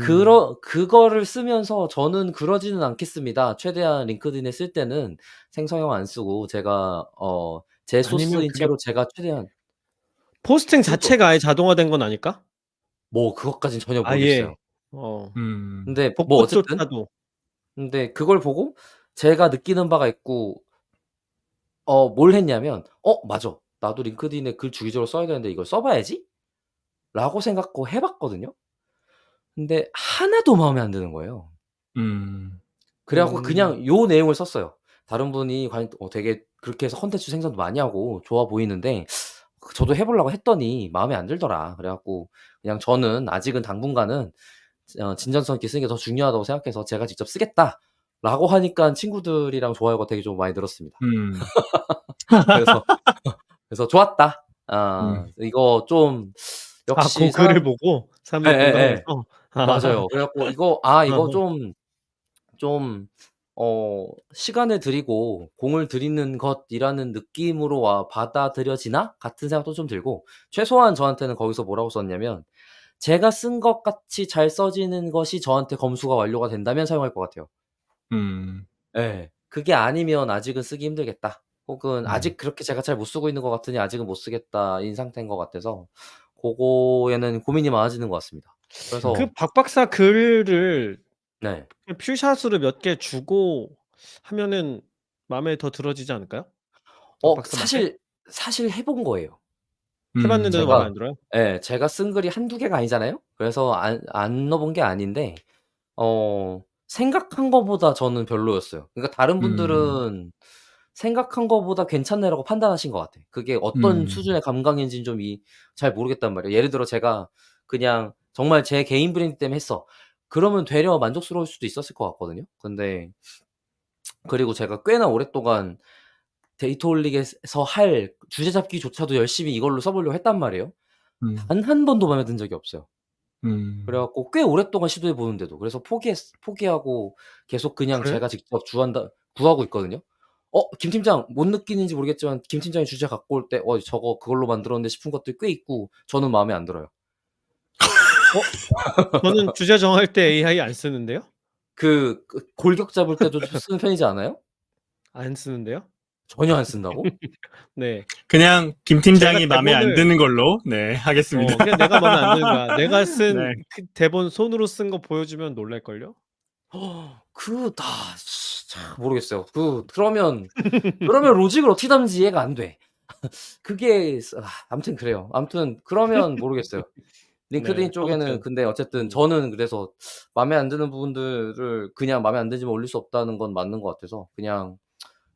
그거를 쓰면서 저는 그러지는 않겠습니다. 최대한 링크드인에 쓸 때는 생성형 안 쓰고 제가 제 아니면 소스인 그게 채로 제가 최대한 포스팅 쓰고 자체가 아예 자동화된 건 아닐까? 그것까진 전혀 아예. 모르겠어요. 어. 근데 어쨌든 벚꽃조차도. 근데 그걸 보고 제가 느끼는 바가 있고 뭘 했냐면 맞아. 나도 링크드인에 글 주기적으로 써야 되는데 이걸 써 봐야지.'라고 생각하고 해 봤거든요. 근데 하나도 마음에 안 드는 거예요. 음. 그래 갖고 음. 그냥 요 내용을 썼어요. 다른 분이 되게 그렇게 해서 콘텐츠 생산도 많이 하고 좋아 보이는데 저도 해 보려고 했더니 마음에 안 들더라. 그래 갖고 그냥 저는 아직은 당분간은 진정성 있게 쓰는 게 더 중요하다고 생각해서 "제가 직접 쓰겠다."라고 하니깐 친구들이랑 좋아요가 되게 좀 많이 늘었습니다. 음. 그래서 "좋았다. 음. 이거 좀 고 역시 글을 사람" 보고 사람들이 예예예. 공감해서. 맞아요. 그래 갖고 이거 어허. 좀 시간을 들이고 공을 들이는 것이라는 느낌으로 받아들여지나? 같은 생각도 좀 들고 최소한 저한테는 거기서 뭐라고 썼냐면 제가 쓴 것 같이 잘 써지는 것이 저한테 검수가 완료가 된다면 사용할 것 같아요. 음. 예. 그게 아니면 아직은 쓰기 힘들겠다. 혹은 음. 아직 그렇게 제가 잘 못 쓰고 있는 것 같으니 아직은 못 쓰겠다인 상태인 것 같아서 고거에는 고민이 많아지는 것 같습니다. 그래서 그 박 박사 글을 네. 퓨샷으로 몇 개 주고 하면은 마음에 더 들어지지 않을까요? 박 박사 말에? 사실 해본 거예요. 해 봤는데도 마음에 제가 안 들어요? 제가 쓴 글이 한두 개가 아니잖아요. 그래서 안 넣어 본 게 아닌데 생각한 거보다 저는 별로였어요. 그러니까 다른 음. 분들은 생각한 거보다 괜찮네라고 판단하신 것 같아. 그게 어떤 음. 수준의 감각인지는 좀 잘 모르겠단 말이에요. 예를 들어 제가 그냥 정말 제 개인 브랜드 때문에 했어. 그러면 되려 만족스러울 수도 있었을 것 같거든요. 근데 그리고 제가 꽤나 오랫동안 데이터 올릭에서 할 주제 잡기조차도 열심히 이걸로 써 보려고 했단 말이에요. 음. 단 한 번도 마음에 든 적이 없어요. 그래 음. 갖고 꽤 오랫동안 시도해 보는데도. 그래서 포기하고 계속 그냥 그래? 제가 직접 구하고 있거든요. 김 팀장 뭔 느끼는지 모르겠지만 김 팀장이 주제 갖고 올 때 저거 그걸로 만들었는데 싶은 것들이 꽤 있고 저는 마음에 안 들어요. 저는 주제 정할 때 AI 안 쓰는데요? 골격 잡을 때도 좀 쓰는 편이지 않아요? 안 쓰는데요? 전혀 안 쓴다고? 네. 그냥 김 제가 팀장이 마음에 안 대본을 드는 걸로 네 하겠습니다. 그냥 내가 마음에 안 드는 거야. 내가 쓴 네. 그 대본 손으로 쓴 거 보여주면 놀랄걸요? 참 모르겠어요. 그러면 로직을 어떻게 담는지 이해가 안 돼. 아무튼 그래요. 아무튼 그러면 모르겠어요. 네. 링크드인 쪽에는 아무튼. 근데 어쨌든 음. 저는 그래서 마음에 안 드는 부분들을 그냥 마음에 안 들지만 올릴 수 없다는 건 맞는 것 같아서 그냥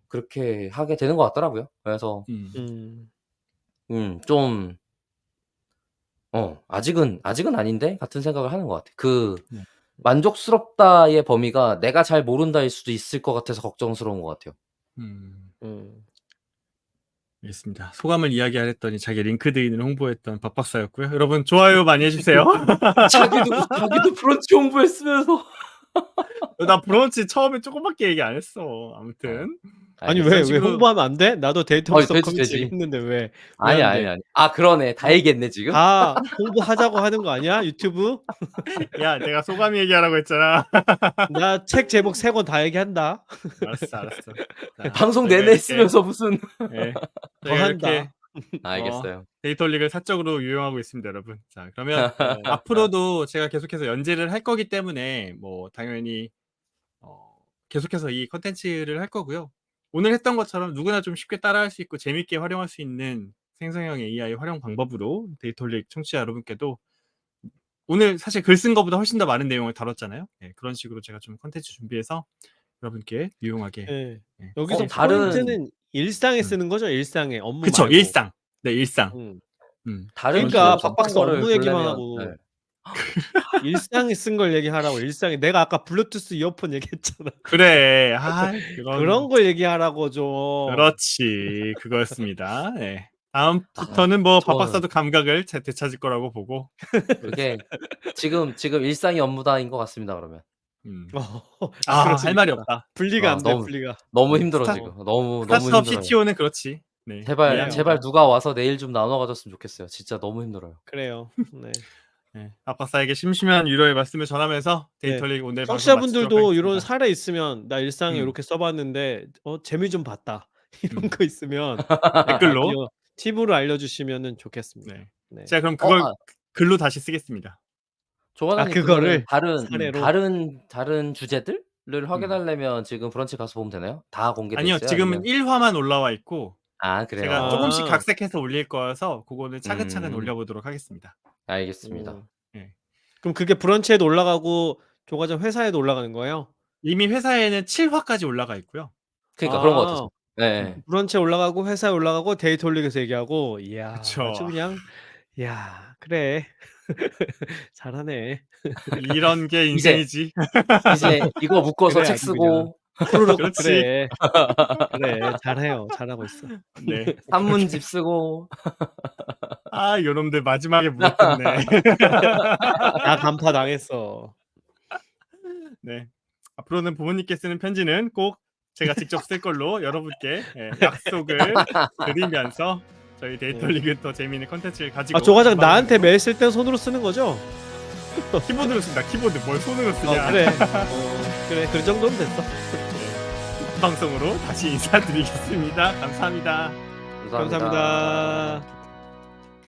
그렇게 하게 되는 것 같더라고요. 그래서 음. 음. 좀 '아직은 아닌데?' 같은 생각을 하는 것 같아요. 네. 만족스럽다의 범위가 내가 잘 모른다일 수도 있을 것 같아서 걱정스러운 것 같아요. 음. 음. 알겠습니다. 소감을 이야기하랬더니 자기 링크드인을 홍보했던 박 박사였고요. 여러분 좋아요 많이 해 주세요. 자기도 브런치 홍보했으면서. 나 브런치 처음에 조금밖에 얘기 안 했어. 아 아무튼 아니 알겠어요. 이런 왜 식으로 홍보하면 안 돼? 나도 데이터리서 되지, 커뮤니티 되지. 얘기했는데 왜 아니야, 안 아니야, 돼? 아니야. 아 그러네. 다 어? 얘기했네 지금. 다 홍보하자고 하는 거 아니야? 유튜브? 야 내가 소감 얘기하라고 했잖아. 나 책 제목 3권 다 얘기한다. 알았어, 알았어. 자 방송 저희가 내내 이렇게 했으면서 무슨. 예 더 저희가 이렇게 한다. 알겠어요. 데이터릭을 사적으로 유용하고 있습니다, 여러분. 자, 그러면 네. 앞으로도 제가 계속해서 연재를 할 거기 때문에 뭐 당연히 계속해서 이 콘텐츠를 할 거고요. 오늘 했던 것처럼 누구나 좀 쉽게 따라할 수 있고 재밌게 활용할 수 있는 생성형 AI 활용 방법으로 데이터릭 청취자 여러분께도 오늘 사실 글 쓴 거보다 훨씬 더 많은 내용을 다뤘잖아요. 예, 그런 식으로 제가 좀 콘텐츠 준비해서 여러분께 유용하게 예. 하고 여기서 있습니다. 다른 포인트는 일상에 음. 쓰는 거죠? 일상에. 업무 그쵸. 말고. 일상. 네, 일상. 음. 그런 그 식으로 그러니까 박 좀 박사 거를 업무 얘기만 그러려면 하고 일상에 쓴 걸 얘기하라고. 일상에 내가 아까 블루투스 이어폰 얘기했잖아. 그래. 그런 그런 거 얘기하라고 좀. 그렇지. 그거였습니다. 예. 아 다음부터는 뭐 박 저는 박사도 감각을 되찾을 거라고 보고 그게 지금 일상이 업무다인 것 같습니다 그러면. 음. 그럴 수 할 말이 있겠다. 없다. 분리가 안 돼, 너무 분리가. 힘들어 스타 지금. 너무 스타트업 힘들어요. CTO는 그렇지. 네. 그래요. 제발 이해합니다. 누가 와서 내일 좀 나눠 가줬으면 좋겠어요. 진짜 너무 힘들어요. 그래요. 네. 네. 박 박사에게 심심한 위로의 말씀을 전하면서 네. 데이터릭 오늘 방송 마치도록 청취자분들도 요런 하겠습니다. 사례 있으면 "나 일상에 음. 요렇게 써 봤는데 재미 좀 봤다." 이런 음. 거 있으면 댓글로 팁으로 알려주시면은 좋겠습니다. 네. 네. 제가 그럼 그걸 아 글로 다시 쓰겠습니다. 조 과장님 그거는 그거를 다른 사례로. 주제들을 음. 확인하려면 지금 브런치 가서 보면 되나요? 다 공개돼 아니요. 있어요? 지금은 아니면 1 화만 올라와 있고 제가 그래요? 쪼금씩 아. 각색해서 올릴 거여서 고거는 차근차근 음 올려보도록 하겠습니다. 알겠습니다. 음. 예. 그럼 그게 브런치에도 올라가고 조과장 회사에도 올라가는 거예요? 이미 회사에는 7 화까지 올라가 있고요. 그러니까 그런 것 아. 같아서. 예예. 음. 브런치에 올라가고 회사에 올라가고 데이터 올릭에서 얘기하고. 이야, 아주 그쵸. 그냥 야, 그래. 잘하네. 이런 게 이제 인생이지. 이거 묶어서 그래, 책 아주 그냥. 쓰고 후루룩. 그렇지. 그래. 그래. 잘해요. 잘하고 있어. 네. 그렇게 산문집 쓰고 요놈들 마지막에 물어뜯네. 다 간파당했어. 네. 앞으로 앞으로는 부모님께 쓰는 편지는 꼭 제가 직접 쓸 걸로 여러분께 약속을 드리면서 저희 데이터 리그 더 재미있는 컨텐츠를 가지고 조과장 나한테 메일 쓸 땐 손으로 쓰는 거죠? 키보드로 쓴다. 키보드 뭘 손으로 쓰냐. 그래. 그래 그 정도면 됐어. 방송으로 다시 인사드리겠습니다. 감사합니다. 감사합니다. 감사합니다.